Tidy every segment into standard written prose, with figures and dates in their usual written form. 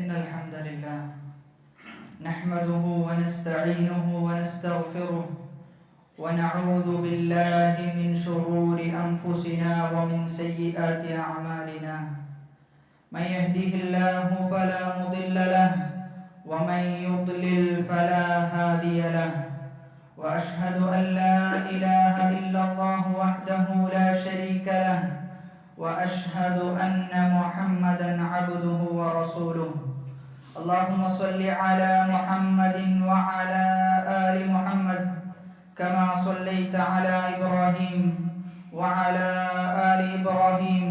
إن الحمد لله نحمده ونستعينه ونستغفره ونعوذ بالله من شرور أنفسنا ومن سيئات أعمالنا من يهده الله فلا مضل له ومن يضلل فلا هادي له وأشهد أن لا إله إلا الله وحده لا شريك له وأشهد أن محمدا عبده ورسوله اللهم صل على محمد وعلى آل محمد كما صليت على إبراهيم وعلى آل إبراهيم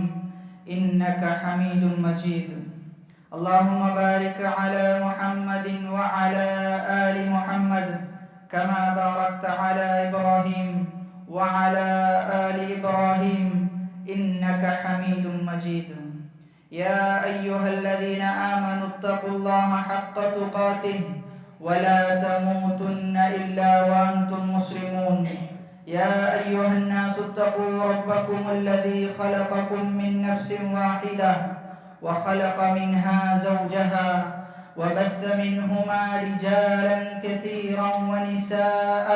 إنك حميد مجيد اللهم بارك على محمد وعلى آل محمد كما باركت على إبراهيم وعلى آل إبراهيم إنك حميد مجيد يا أيها الذين آمنوا اتقوا الله حق تقاته ولا تموتن إلا وأنتم مسلمون يا أيها الناس اتقوا ربكم الذي خلقكم من نفس واحدة وخلق منها زوجها وبث منهما رجالا كثيرا ونساء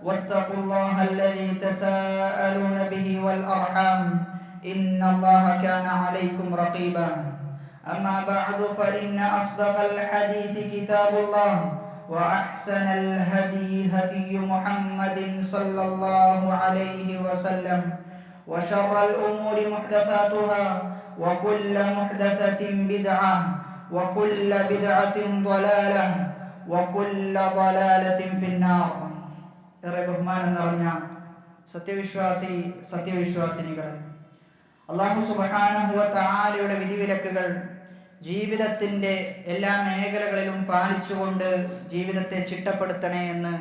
واتقوا الله الذي تساءلون به والأرحام إن الله كان عليكم رقيبا أما بعد فإن أصدق الحديث كتاب الله وأحسن الهدي هدي محمد صلى الله عليه وسلم وشر الأمور محدثاتها وكل محدثة بدعة وكل بدعة ضلالة وكل ضلالة في النار. ഏറെ ബഹുമാനം നിറഞ്ഞ സത്യവിശ്വാസിനികളെ, അല്ലാഹു സുബ്ഹാനഹു വ തആലയുടെ വിധിവിലക്കുകൾ ജീവിതത്തിൻ്റെ എല്ലാ മേഖലകളിലും പാലിച്ചുകൊണ്ട് ജീവിതത്തെ ചിട്ടപ്പെടുത്തണേ എന്ന്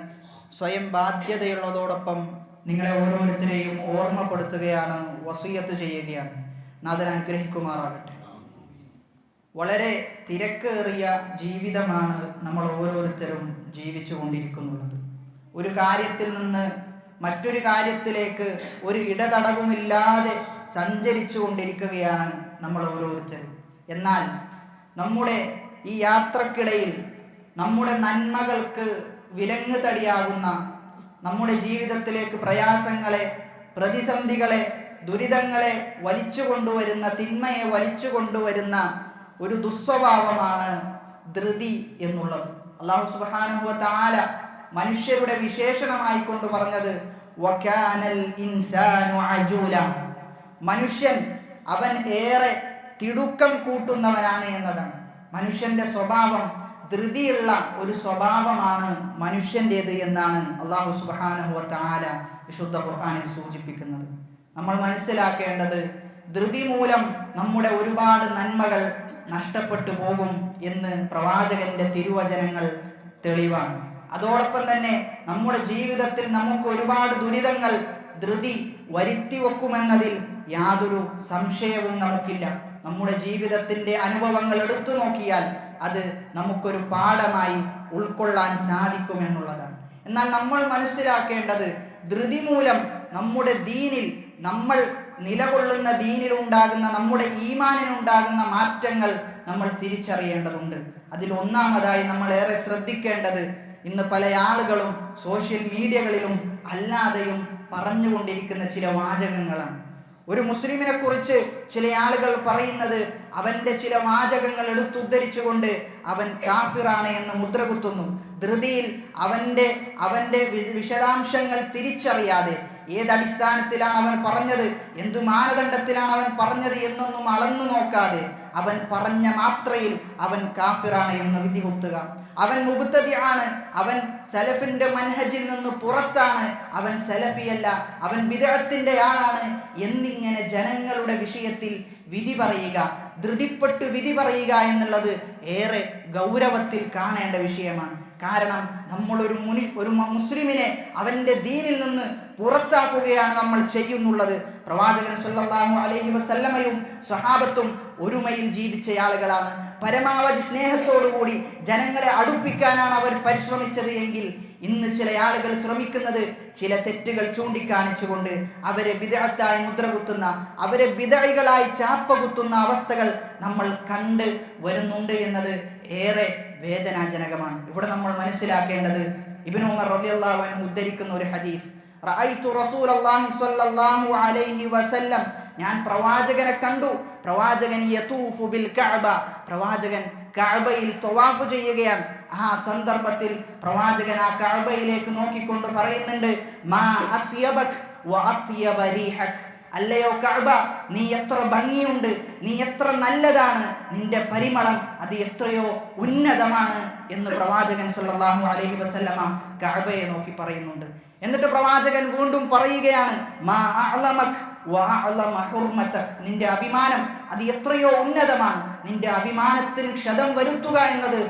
സ്വയം ബാധ്യതയുള്ളതോടൊപ്പം നിങ്ങളെ ഓരോരുത്തരെയും ഓർമ്മപ്പെടുത്തുകയാണ്, വസിയത്ത് ചെയ്യുകയാണ്. നാഥൻ അനുഗ്രഹിക്കുമാറാകട്ടെ. വളരെ തിരക്കേറിയ ജീവിതമാണ് നമ്മൾ ഓരോരുത്തരും ജീവിച്ചു കൊണ്ടിരിക്കുന്നുള്ളത്. ഒരു കാര്യത്തിൽ നിന്ന് മറ്റൊരു കാര്യത്തിലേക്ക് ഒരു ഇടതടവുമില്ലാതെ സഞ്ചരിച്ചു കൊണ്ടിരിക്കുകയാണ് നമ്മൾ ഓരോരുത്തരും. എന്നാൽ നമ്മുടെ ഈ യാത്രക്കിടയിൽ നമ്മുടെ നന്മകൾക്ക് വിലങ്ങ് തടിയാകുന്ന, നമ്മുടെ ജീവിതത്തിലേക്ക് പ്രയാസങ്ങളെ, പ്രതിസന്ധികളെ, ദുരിതങ്ങളെ വലിച്ചു കൊണ്ടുവരുന്ന, തിന്മയെ വലിച്ചു കൊണ്ടുവരുന്ന ഒരു ദുസ്വഭാവമാണ് ധൃതി എന്നുള്ളത്. അല്ലാഹു സുബ്ഹാനഹു വ തആല മനുഷ്യരുടെ വിശേഷണമായി കൊണ്ട് പറഞ്ഞത് വകാനൽ ഇൻസാനു അജൂല, മനുഷ്യൻ അവൻ ഏറെ തിടുക്കം കൂട്ടുന്നവനാണ് എന്നതാണ്. മനുഷ്യന്റെ സ്വഭാവം ധൃതിയുള്ള ഒരു സ്വഭാവമാണ് മനുഷ്യൻ്റേത് എന്നാണ് അല്ലാഹു സുബ്ഹാനഹു വ തആല വിശുദ്ധ ഖുർആനിൽ സൂചിപ്പിക്കുന്നത്. നമ്മൾ മനസ്സിലാക്കേണ്ടത് ധൃതി മൂലം നമ്മുടെ ഒരുപാട് നന്മകൾ നഷ്ടപ്പെട്ടു പോകും എന്ന് പ്രവാചകന്റെ തിരുവചനങ്ങൾ തെളിവാണ്. അതോടൊപ്പം തന്നെ നമ്മുടെ ജീവിതത്തിൽ നമുക്ക് ഒരുപാട് ദുരിതങ്ങൾ ധൃതി വരുത്തി വെക്കുമെന്നതിൽ യാതൊരു സംശയവും നമുക്കില്ല. നമ്മുടെ ജീവിതത്തിൻ്റെ അനുഭവങ്ങൾ എടുത്തു നോക്കിയാൽ അത് നമുക്കൊരു പാഠമായി ഉൾക്കൊള്ളാൻ സാധിക്കുമെന്നുള്ളതാണ്. എന്നാൽ നമ്മൾ മനസ്സിലാക്കേണ്ടത് ധൃതി മൂലം നമ്മുടെ ദീനിൽ, നമ്മൾ നിലകൊള്ളുന്ന ദീനിലുണ്ടാകുന്ന, നമ്മുടെ ഈമാനിനുണ്ടാകുന്ന മാറ്റങ്ങൾ നമ്മൾ തിരിച്ചറിയേണ്ടതുണ്ട്. അതിൽ ഒന്നാമതായി നമ്മൾ ഏറെ ശ്രദ്ധിക്കേണ്ടത് ഇന്ന് പല ആളുകളും സോഷ്യൽ മീഡിയകളിലും അല്ലാതെയും പറഞ്ഞുകൊണ്ടിരിക്കുന്ന ചില വാചകങ്ങളാണ്. ഒരു മുസ്ലിമിനെ കുറിച്ച് ചില ആളുകൾ പറയുന്നത് അവൻ്റെ ചില വാചകങ്ങൾ എടുത്തുദ്ധരിച്ചുകൊണ്ട് അവൻ കാഫിറാണ് എന്ന് മുദ്രകുത്തുന്നു. ധൃതിയിൽ അവൻ്റെ വിശദാംശങ്ങൾ തിരിച്ചറിയാതെ ഏതടിസ്ഥാനത്തിലാണ് അവൻ പറഞ്ഞത്, എന്തു മാനദണ്ഡത്തിലാണ് അവൻ പറഞ്ഞത് എന്നൊന്നും അളന്നു നോക്കാതെ അവൻ പറഞ്ഞ മാത്രയിൽ അവൻ കാഫിറാണ് എന്ന് വിധികുത്തുക. അവൻ മുബ്തദിആണ്, അവൻ സലഫിന്റെ മൻഹജിൽ നിന്ന് പുറത്താണ്, അവൻ സലഫിയല്ല, അവൻ ബിദ്അത്തിന്റെ ആളാണ് എന്നിങ്ങനെ ജനങ്ങളുടെ വിഷയത്തിൽ വിധി പറയുക, ധൃതിപ്പെട്ട് വിധി പറയുക എന്നുള്ളത് ഏറെ ഗൗരവത്തിൽ കാണേണ്ട വിഷയമാണ്. കാരണം നമ്മൾ ഒരു മുസ്ലിമിനെ അവൻ്റെ ദീനിൽ നിന്ന് പുറത്താക്കുകയാണ് നമ്മൾ ചെയ്യുന്നുള്ളത്. പ്രവാചകൻ സല്ലല്ലാഹു അലൈഹി വസല്ലമയും സ്വഹാബത്തും ഒരുമയിൽ ജീവിച്ച ആളുകളാണ്. പരമാവധി സ്നേഹത്തോടുകൂടി ജനങ്ങളെ അടുപ്പിക്കാനാണ് അവർ പരിശ്രമിച്ചത് എങ്കിൽ ഇന്ന് ചില ആളുകൾ ശ്രമിക്കുന്നത് ചില തെറ്റുകൾ ചൂണ്ടിക്കാണിച്ചുകൊണ്ട് അവരെ ബിദ്അത്തായി മുദ്രകുത്തുന്ന, അവരെ ബിദ്അകളായി ചാപ്പകുത്തുന്ന അവസ്ഥകൾ നമ്മൾ കണ്ട് വരുന്നുണ്ട് എന്നത് ഏറെ വേദനാജനകമാണ്. ഇവിടെ നമ്മൾ മനസ്സിലാക്കേണ്ടത് ഇബ്നു ഉമർ റളിയല്ലാഹു അൻഹു ഉദ്ധരിക്കുന്ന ഒരു ഹദീസ്, റഅയ്തു റസൂലല്ലാഹി സ്വല്ലല്ലാഹു അലൈഹി വസല്ലം, ഞാൻ പ്രവാചകനെ കണ്ടു, പ്രവാചകൻ യതൂഫു ബിൽ കഅബ, പ്രവാചകൻ കഅബയിൽ തവാഫ് ചെയ്യുകയാണ്. ആ സന്ദർഭത്തിൽ പ്രവാചകൻ ആ കഅബയിലേക്ക് നോക്കിക്കൊണ്ട് പറയുന്നുണ്ട്, മാ അത്യബക് വ അത്യബ റീഹക്, അല്ലയോ കഅബ, നീ എത്ര ഭംഗിയുണ്ട്, നീ എത്ര നല്ലതാണ്, നിന്റെ പരിമളം അത് എത്രയോ ഉന്നതമാണ് എന്ന് പ്രവാചകൻ സല്ലല്ലാഹു അലൈഹി വസല്ലമ കഅബയെ നോക്കി പറയുന്നുണ്ട്. എന്നിട്ട് പ്രവാചകൻ വീണ്ടും പറയുകയാണ്, മാ അഅലമക് വ അഅലമ ഹുർമതക്, നിന്റെ അഭിമാനം അത് എത്രയോ ഉന്നതമാണ്, നിന്റെ അഭിമാനത്തിന് ക്ഷതം വരുത്തുക എന്നത്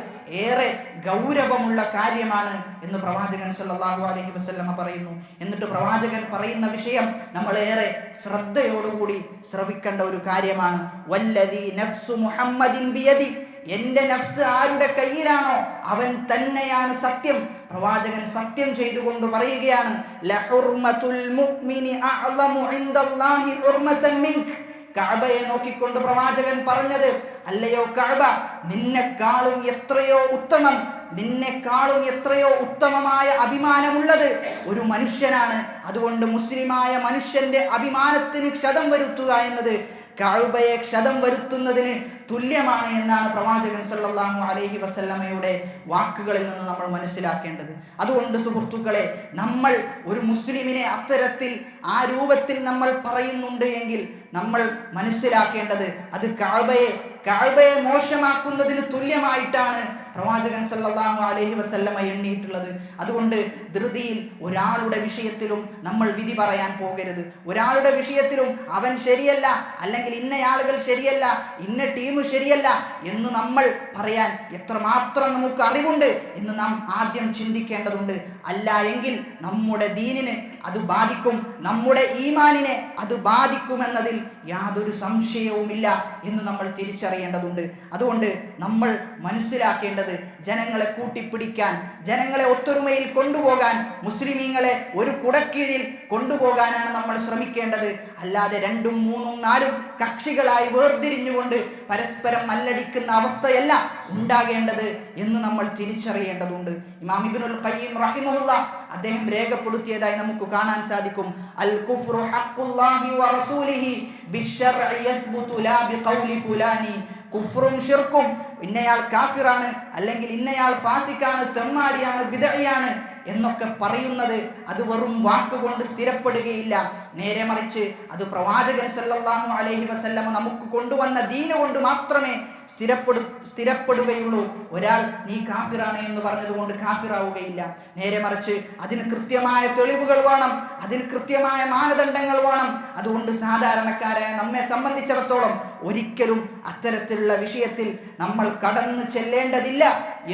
ഏറെ ഗൗരവമുള്ള കാര്യമാണ് എന്ന് പ്രവാചകൻ സല്ലല്ലാഹു അലൈഹി വസല്ലമ പറയുന്നു. എന്നിട്ട് പ്രവാചകൻ പറയുന്ന വിഷയം നമ്മൾ ഏറെ ശ്രദ്ധയോടുകൂടി ശ്രവിക്കേണ്ട ഒരു കാര്യമാണ്. വല്ലദീ നഫ്സു മുഹമ്മദിൻ ബിയദി, എന്റെ നഫ്സ് ആരുടെ കയ്യിലാണോ അവൻ തന്നെയാണ് സത്യം. പ്രവാചകൻ സത്യം ചെയ്തുകൊണ്ട് പറയുകയാണ്, ലഹുർമത്തുൽ മുഅ്മിനി അഅ്ലമു ഇൻദല്ലാഹി ഹുർമതൻ മിൻക. കഅബയെ നോക്കിക്കൊണ്ട് പ്രവാചകൻ പറഞ്ഞത്, അല്ലയോ കഅബ, നിന്നെക്കാളും എത്രയോ ഉത്തമം, നിന്നെക്കാളും എത്രയോ ഉത്തമമായ അഭിമാനമുള്ളത് ഒരു മനുഷ്യനാണ്. അതുകൊണ്ട് മുസ്ലിമായ മനുഷ്യന്റെ അഭിമാനത്തിന് ക്ഷതം വരുത്തുക എന്നത് കഅബയെ ക്ഷതം വരുത്തുന്നതിന് തുല്യമാണ് എന്നാണ് പ്രവാചകൻ സല്ലല്ലാഹു അലൈഹി വസല്ലമയുടെ വാക്കുകളിൽ നിന്ന് നമ്മൾ മനസ്സിലാക്കേണ്ടത്. അതുകൊണ്ട് സുഹൃത്തുക്കളെ, നമ്മൾ ഒരു മുസ്ലിമിനെ അത്തരത്തിൽ ആ രൂപത്തിൽ നമ്മൾ പറയുന്നുണ്ട് എങ്കിൽ നമ്മൾ മനസ്സിലാക്കേണ്ടത് അത് കഅബയെ മോശമാക്കുന്നതിന് തുല്യമായിട്ടാണ് പ്രവാചകൻ സല്ലല്ലാഹു അലൈഹി വസല്ലമ എണ്ണിയിട്ടുള്ളത്. അതുകൊണ്ട് ധൃതിയിൽ ഒരാളുടെ വിഷയത്തിലും നമ്മൾ വിധി പറയാൻ പോകരുത്. ഒരാളുടെ വിഷയത്തിലും അവൻ ശരിയല്ല, അല്ലെങ്കിൽ ഇന്ന ആളുകൾ ശരിയല്ല, ഇന്ന ടീം ശരിയല്ല എന്ന് നമ്മൾ പറയാൻ എത്രമാത്രം നമുക്ക് അറിവുണ്ട് എന്ന് നാം ആദ്യം ചിന്തിക്കേണ്ടതുണ്ട്. അല്ല എങ്കിൽ നമ്മുടെ ദീനിന് അത് ബാധിക്കും, നമ്മുടെ ഈമാനിനെ അത് ബാധിക്കുമെന്നതിൽ യാതൊരു സംശയവുമില്ല എന്ന് നമ്മൾ തിരിച്ചറിയേണ്ടതുണ്ട്. അതുകൊണ്ട് നമ്മൾ മനസ്സിലാക്കേണ്ടത് ജനങ്ങളെ കൂട്ടിപ്പിടിക്കാൻ, ജനങ്ങളെ ഒത്തൊരുമയിൽ കൊണ്ടുപോകാൻ, മുസ്ലിമീങ്ങളെ ഒരു കുടക്കീഴിൽ കൊണ്ടുപോകാനാണ് നമ്മൾ ശ്രമിക്കേണ്ടത്. അല്ലാതെ 2ഉം 3ഉം 4ഉം കക്ഷികളായി വേർതിരിഞ്ഞുകൊണ്ട് പരസ്പരം മല്ലടിക്കുന്ന അവസ്ഥയല്ല ഉണ്ടാകേണ്ടത് എന്ന് നമ്മൾ തിരിച്ചറിയേണ്ടതുണ്ട്. ഇമാം ഇബ്നുൽ ഖയ്യിം റഹിമഹുല്ലാ അദ്ദേഹം രേഖപ്പെടുത്തിയതായി നമുക്ക് കാണാൻ സാധിക്കും, അൽ കുഫ്റു ഹഖ്ഖുല്ലാഹി വ റസൂലിഹി ബിശ്ശർഇ യസ്ബുതു ലാ ബിഖൗലി ഫുലാനി. കുഫ്റും ഷിർക്കും, ഇന്നയാൾ കാഫിറാണ്, അല്ലെങ്കിൽ ഇന്നയാൾ ഫാസിക്കാണ്, തെമ്മാടിയാണ്, ബിദ്അയാണ് എന്നൊക്കെ പറയുന്നത് അത് വെറും വാക്കുകൊണ്ട് സ്ഥിരപ്പെടുകയില്ല. നേരെ മറിച്ച് അത് പ്രവാചകൻ സല്ലല്ലാഹു അലൈഹി വസല്ലമ നമുക്ക് കൊണ്ടുവന്ന ദീന് കൊണ്ട് മാത്രമേ സ്ഥിരപ്പെടുകയുള്ളൂ. ഒരാൾ നീ കാഫിറാണ് എന്ന് പറഞ്ഞതുകൊണ്ട് കാഫിറാവുകയില്ല. നേരെ മറിച്ച് അതിന് കൃത്യമായ തെളിവുകൾ വേണം, അതിന് കൃത്യമായ മാനദണ്ഡങ്ങൾ വേണം. അതുകൊണ്ട് സാധാരണക്കാരായ നമ്മെ സംബന്ധിച്ചിടത്തോളം ഒരിക്കലും അത്തരത്തിലുള്ള വിഷയത്തിൽ നമ്മൾ കടന്നു ചെല്ലേണ്ടതില്ല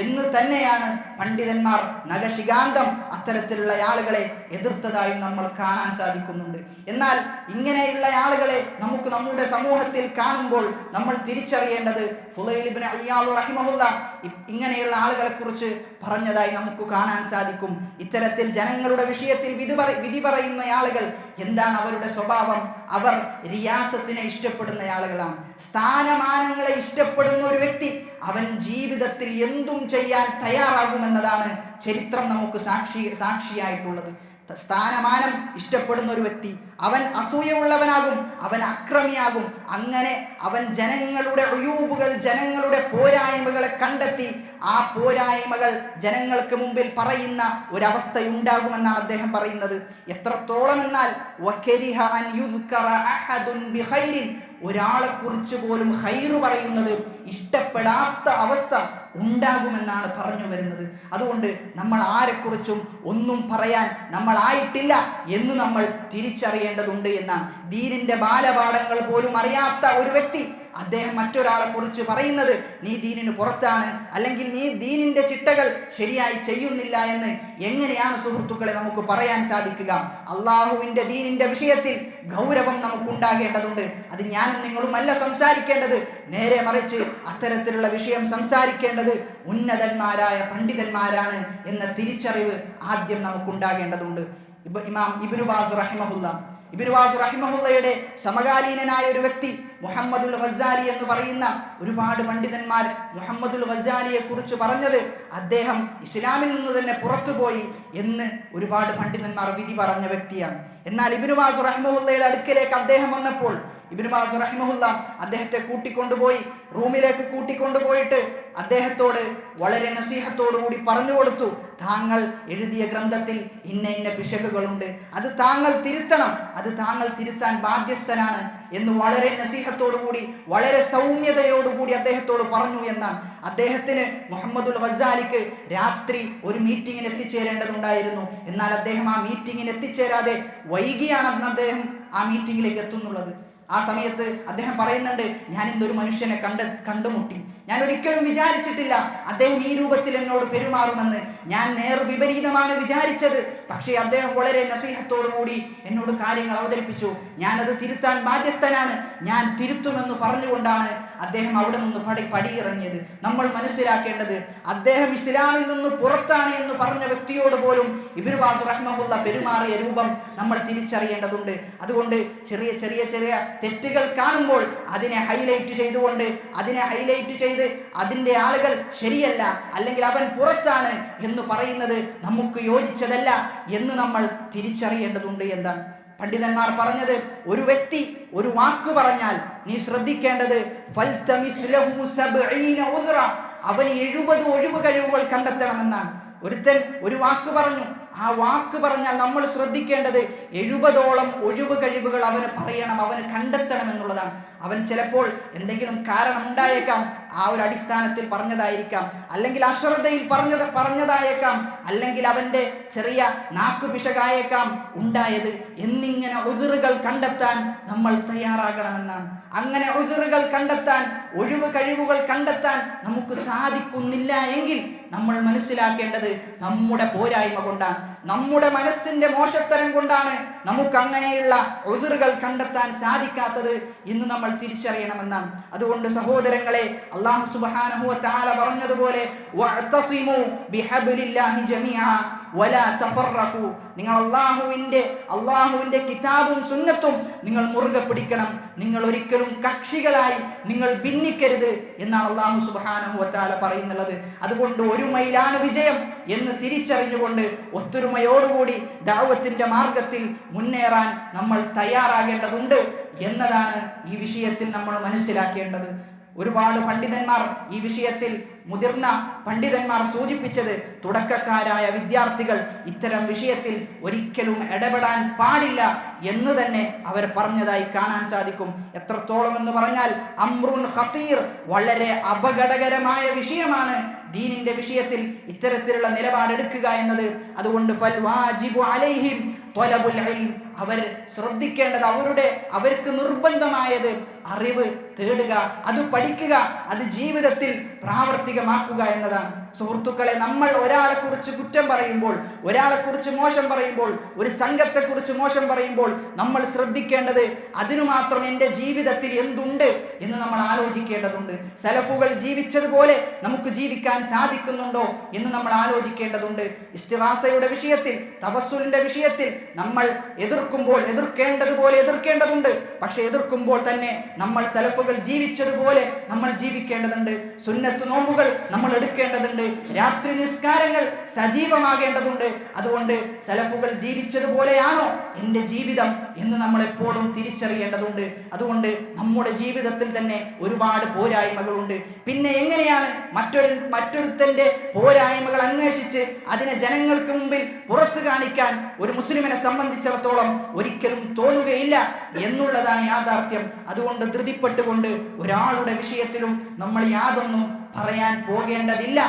എന്ന് തന്നെയാണ് പണ്ഡിതന്മാർ നഖശികാന്തം അത്തരത്തിലുള്ള ആളുകളെ എതിർത്തതായും നമ്മൾ കാണാൻ സാധിക്കുന്നുണ്ട്. എന്നാൽ ഇങ്ങനെയുള്ള ആളുകളെ നമുക്ക് നമ്മുടെ സമൂഹത്തിൽ കാണുമ്പോൾ നമ്മൾ തിരിച്ചറിയേണ്ടത്, ഫുളൈൽ ഇബ്നു ഇയാദ് റഹിമഹുല്ലാ ഇങ്ങനെയുള്ള ആളുകളെ കുറിച്ച് പറഞ്ഞതായി നമുക്ക് കാണാൻ സാധിക്കും. ഇത്തരത്തിൽ ജനങ്ങളുടെ വിഷയത്തിൽ വിധി പറയുന്ന ആളുകൾ എന്താണ് അവരുടെ സ്വഭാവം? അവർ റിയാസത്തിനെ ഇഷ്ടപ്പെടുന്ന ആളുകളാണ്. സ്ഥാനമാനങ്ങളെ ഇഷ്ടപ്പെടുന്ന ഒരു വ്യക്തി അവൻ ജീവിതത്തിൽ എന്തും ചെയ്യാൻ തയ്യാറാകുമെന്നതാണ് ചരിത്രം നമുക്ക് സാക്ഷിയായിട്ടുള്ളത്. സ്ഥാനമാനം ഇഷ്ടപ്പെടുന്ന ഒരു വ്യക്തി അവൻ അസൂയുള്ളവനാകും, അവൻ അക്രമിയാകും. അങ്ങനെ അവൻ ജനങ്ങളുടെ ഉയൂബുകൾ, ജനങ്ങളുടെ പോരായ്മകളെ കണ്ടെത്തി ആ പോരായ്മകൾ ജനങ്ങൾക്ക് മുമ്പിൽ പറയുന്ന ഒരവസ്ഥയുണ്ടാകുമെന്നാണ് അദ്ദേഹം പറയുന്നത്. എത്രത്തോളം എന്നാൽ വകരിഹ അൻ യുദ്കറ അഹദുൻ ബിഖൈരിൻ, ഒരാളെ കുറിച്ച് പോലും ഖൈറ് പറയുന്നത് ഇഷ്ടപ്പെടാത്ത അവസ്ഥ ഉണ്ടാകുമെന്നാണ് പറഞ്ഞു വരുന്നത്. അതുകൊണ്ട് നമ്മൾ ആരെക്കുറിച്ചും ഒന്നും പറയാൻ നമ്മൾ ആയിട്ടില്ല എന്ന് നമ്മൾ തിരിച്ചറിയേണ്ടതുണ്ട് എന്നാണ്. ദീനിന്റെ ബാലപാഠങ്ങൾ പോലും അറിയാത്ത ഒരു വ്യക്തി അദ്ദേഹം മറ്റൊരാളെ കുറിച്ച് പറയുന്നത് നീ ദീനിന് പുറത്താണ്, അല്ലെങ്കിൽ നീ ദീനിന്റെ ചിട്ടകൾ ശരിയായി ചെയ്യുന്നില്ല എന്ന് എങ്ങനെയാണ് സുഹൃത്തുക്കളെ നമുക്ക് പറയാൻ സാധിക്കുക? അള്ളാഹുവിന്റെ ദീനിന്റെ വിഷയത്തിൽ ഗൗരവം നമുക്കുണ്ടാകേണ്ടതുണ്ട്. അത് ഞാനും നിങ്ങളുമല്ല സംസാരിക്കേണ്ടത്, നേരെ മറിച്ച് അത്തരത്തിലുള്ള വിഷയം സംസാരിക്കേണ്ടത് ഉന്നതന്മാരായ പണ്ഡിതന്മാരാണ് എന്ന തിരിച്ചറിവ് ആദ്യം നമുക്കുണ്ടാകേണ്ടതുണ്ട്. ഇമാം ഇബ്നു ബാസ് റഹിമഹുല്ലയുടെ സമകാലീനനായ ഒരു വ്യക്തി മുഹമ്മദുൽ ഗസാലി എന്ന് പറയുന്ന ഒരുപാട് പണ്ഡിതന്മാർ മുഹമ്മദുൽ ഗസാലിയെ കുറിച്ച് പറഞ്ഞത് അദ്ദേഹം ഇസ്ലാമിൽ നിന്ന് തന്നെ പുറത്തുപോയി എന്ന് ഒരുപാട് പണ്ഡിതന്മാർ വിധി പറഞ്ഞ വ്യക്തിയാണ്. എന്നാൽ ഇബ്നു ബാസ് റഹിമഹുല്ലയുടെ അടുക്കലേക്ക് അദ്ദേഹം വന്നപ്പോൾ ഇബ്നു ബാസ് റഹിമഹുല്ല അദ്ദേഹത്തെ കൂട്ടിക്കൊണ്ടുപോയി റൂമിലേക്ക് കൂട്ടിക്കൊണ്ടുപോയിട്ട് അദ്ദേഹത്തോട് വളരെ നസീഹത്തോടുകൂടി പറഞ്ഞു കൊടുത്തു, താങ്കൾ എഴുതിയ ഗ്രന്ഥത്തിൽ ഇന്ന ഇന്ന പിശകുകളുണ്ട്, അത് താങ്കൾ തിരുത്തണം, അത് താങ്കൾ തിരുത്താൻ ബാധ്യസ്ഥനാണ് എന്ന് വളരെ നസീഹത്തോടുകൂടി വളരെ സൗമ്യതയോടുകൂടി അദ്ദേഹത്തോട് പറഞ്ഞു എന്നാണ്. അദ്ദേഹത്തിന് മുഹമ്മദുൽ ഗസാലിക്ക് രാത്രി ഒരു മീറ്റിങ്ങിന് എത്തിച്ചേരേണ്ടതുണ്ടായിരുന്നു. എന്നാൽ അദ്ദേഹം ആ മീറ്റിങ്ങിന് എത്തിച്ചേരാതെ വൈകിയാണെന്ന് അദ്ദേഹം ആ മീറ്റിങ്ങിലേക്ക് എത്തുന്നുള്ളത്. ആ സമയത്ത് അദ്ദേഹം പറയുന്നുണ്ട്, ഞാൻ ഇന്നൊരു മനുഷ്യനെ കണ്ടുമുട്ടി, ഞാൻ ഒരിക്കലും വിചാരിച്ചിട്ടില്ല അദ്ദേഹം ഈ രൂപത്തിൽ എന്നോട് പെരുമാറുമെന്ന്. ഞാൻ വിപരീതമാണ് വിചാരിച്ചത്. പക്ഷേ അദ്ദേഹം വളരെ നസീഹത്തോടുകൂടി എന്നോട് കാര്യങ്ങൾ അവതരിപ്പിച്ചു. ഞാനത് തിരുത്താൻ ബാധ്യസ്ഥനാണ്, ഞാൻ തിരുത്തുമെന്ന് പറഞ്ഞുകൊണ്ടാണ് അദ്ദേഹം അവിടെ നിന്ന് പടിയിറങ്ങിയത്. നമ്മൾ മനസ്സിലാക്കേണ്ടത് അദ്ദേഹം ഇസ്ലാമിൽ നിന്ന് പുറത്താണ് എന്ന് പറഞ്ഞ വ്യക്തിയോട് പോലും ഇബ്നു ബാസ് റഹിമഹുല്ല പെരുമാറിയ രൂപം നമ്മൾ തിരിച്ചറിയേണ്ടതുണ്ട്. അതുകൊണ്ട് ചെറിയ ചെറിയ ചെറിയ തെറ്റുകൾ കാണുമ്പോൾ അതിനെ ഹൈലൈറ്റ് ചെയ്ത് അതിൻ്റെ ആളുകൾ ശരിയല്ല, അല്ലെങ്കിൽ അവൻ പുറത്താണ് എന്ന് പറയുന്നത് നമുക്ക് യോജിച്ചതല്ല എന്ന് നമ്മൾ തിരിച്ചറിയേണ്ടതുണ്ട്. എന്താണ് പണ്ഡിതന്മാർ പറഞ്ഞത്? ഒരു വ്യക്തി ഒരു വാക്ക് പറഞ്ഞാൽ നീ ശ്രദ്ധിക്കേണ്ടത് അവന് 70 ഒഴിവ് കഴിവുകൾ കണ്ടെത്തണമെന്നാണ്. ഒരുത്തൻ ഒരു വാക്ക് പറഞ്ഞു, ആ വാക്ക് പറഞ്ഞാൽ നമ്മൾ ശ്രദ്ധിക്കേണ്ടത് 70ഓളം ഒഴിവ് കഴിവുകൾ അവന് പറയണം, അവന് കണ്ടെത്തണം എന്നുള്ളതാണ്. അവൻ ചിലപ്പോൾ എന്തെങ്കിലും കാരണം ഉണ്ടായേക്കാം, ആ ഒരു അടിസ്ഥാനത്തിൽ പറഞ്ഞതായിരിക്കാം, അല്ലെങ്കിൽ അശ്രദ്ധയിൽ പറഞ്ഞതായേക്കാം, അല്ലെങ്കിൽ അവൻ്റെ ചെറിയ നാക്കുപിശകായേക്കാം ഉണ്ടായത് എന്നിങ്ങനെ ഉദിറുകൾ കണ്ടെത്താൻ നമ്മൾ തയ്യാറാകണമെന്നാണ്. അങ്ങനെ ഉദിറുകൾ കണ്ടെത്താൻ, ഒഴിവ് കഴിവുകൾ കണ്ടെത്താൻ നമുക്ക് സാധിക്കുന്നില്ല എങ്കിൽ നമ്മൾ മനസ്സിലാക്കേണ്ടത് നമ്മുടെ പോരായ്മ കൊണ്ടാണ്, നമ്മുടെ മനസ്സിന്റെ മോശത്തരം കൊണ്ടാണ് നമുക്ക് അങ്ങനെയുള്ള ഉദിറുകൾ കണ്ടെത്താൻ സാധിക്കാത്തത് എന്ന് നമ്മൾ തിരിച്ചറിയണമെന്നാണ്. അതുകൊണ്ട് സഹോദരങ്ങളെ, അല്ലാഹു സുബ്ഹാനഹു വ തആല പറഞ്ഞതുപോലെ വഅതസിമു ബിഹബ്ലില്ലാഹി ജമീഅ വലാ തഫറഖു, നിങ്ങൾ അല്ലാഹുവിന്റെ കിതാബും സുന്നത്തും നിങ്ങൾ മുറുകെ പിടിക്കണം, നിങ്ങൾ ഒരിക്കലും കക്ഷികളായി നിങ്ങൾ ഭിന്നിക്കരുത് എന്നാണ് അല്ലാഹു സുബ്ഹാനഹു വ തആല പറയുന്നത്. അതുകൊണ്ട് ഒരുമയിലാണ് വിജയം എന്ന് തിരിച്ചറിഞ്ഞുകൊണ്ട് ഒത്തൊരുമയോടുകൂടി ദഅവത്തിന്റെ മാർഗത്തിൽ മുന്നേറാൻ നമ്മൾ തയ്യാറാകേണ്ടതുണ്ട് എന്നതാണ് ഈ വിഷയത്തിൽ നമ്മൾ മനസ്സിലാക്കേണ്ടത്. ഒരുപാട് പണ്ഡിതന്മാർ ഈ വിഷയത്തിൽ, മുതിർന്ന പണ്ഡിതന്മാർ സൂചിപ്പിച്ചത്, തുടക്കക്കാരായ വിദ്യാർത്ഥികൾ ഇത്തരം വിഷയത്തിൽ ഒരിക്കലും ഇടപെടാൻ പാടില്ല എന്ന് തന്നെ അവർ പറഞ്ഞതായി കാണാൻ സാധിക്കും. എത്രത്തോളം എന്ന് പറഞ്ഞാൽ അംറുൻ ഖതീർ, വളരെ അപകടകരമായ വിഷയമാണ് ദീനിന്റെ വിഷയത്തിൽ ഇത്തരത്തിലുള്ള നിലപാടെടുക്കുക എന്നത്. അതുകൊണ്ട് ഫൽ വാജിബു അലൈഹിം ത്വലബുൽ ഇൽം, അവർ ശ്രദ്ധിക്കേണ്ടത്, അവർക്ക് നിർബന്ധമായത് അറിവ് തേടുക, അത് പഠിക്കുക, അത് ജീവിതത്തിൽ പ്രാവർത്തികമാക്കുക എന്നതാണ്. സുഹൃത്തുക്കളെ, നമ്മൾ ഒരാളെ കുറിച്ച് കുറ്റം പറയുമ്പോൾ, ഒരാളെ കുറിച്ച് മോശം പറയുമ്പോൾ, ഒരു സംഘത്തെ കുറിച്ച് മോശം പറയുമ്പോൾ നമ്മൾ ശ്രദ്ധിക്കേണ്ടത് അതിനു മാത്രം എൻ്റെ ജീവിതത്തിൽ എന്തുണ്ട് എന്ന് നമ്മൾ ആലോചിക്കേണ്ടതുണ്ട്. സലഫുകൾ ജീവിച്ചതുപോലെ നമുക്ക് ജീവിക്കാൻ സാധിക്കുന്നുണ്ടോ എന്ന് നമ്മൾ ആലോചിക്കേണ്ടതുണ്ട്. ഇസ്തിഗാസയുടെ വിഷയത്തിൽ, തവസ്സുലിന്റെ വിഷയത്തിൽ നമ്മൾ എതിർക്കേണ്ടതുപോലെ എതിർക്കേണ്ടതുണ്ട്. പക്ഷെ എതിർക്കുമ്പോൾ തന്നെ നമ്മൾ സലഫുകൾ ജീവിച്ചതുപോലെ നമ്മൾ ജീവിക്കേണ്ടതുണ്ട്. സുന്നത്ത് നോമ്പുകൾ നമ്മൾ എടുക്കേണ്ടതുണ്ട്. രാത്രി നിസ്കാരങ്ങൾ സജീവമാകേണ്ടതുണ്ട്. അതുകൊണ്ട് സലഫുകൾ ജീവിച്ചതുപോലെയാണോ എൻ്റെ ജീവിതം എന്ന് നമ്മൾ എപ്പോഴും തിരിച്ചറിയേണ്ടതുണ്ട്. അതുകൊണ്ട് നമ്മുടെ ജീവിതത്തിൽ തന്നെ ഒരുപാട് പോരായ്മകളുണ്ട്. പിന്നെ എങ്ങനെയാണ് മറ്റൊരുത്തൻ്റെ പോരായ്മകൾ അന്വേഷിച്ച് അതിനെ ജനങ്ങൾക്ക് മുമ്പിൽ പുറത്തു കാണിക്കാൻ ഒരു മുസ്ലിമിനെ സംബന്ധിച്ചിടത്തോളം ഒരിക്കലും തോന്നുകയില്ല എന്നുള്ളതാണ് യാഥാർത്ഥ്യം. അതുകൊണ്ട് ധൃതിപ്പെട്ടുകൊണ്ട് ഒരാളുടെ വിഷയത്തിലും നമ്മൾ യാതൊന്നും പറയാൻ പോകേണ്ടതില്ല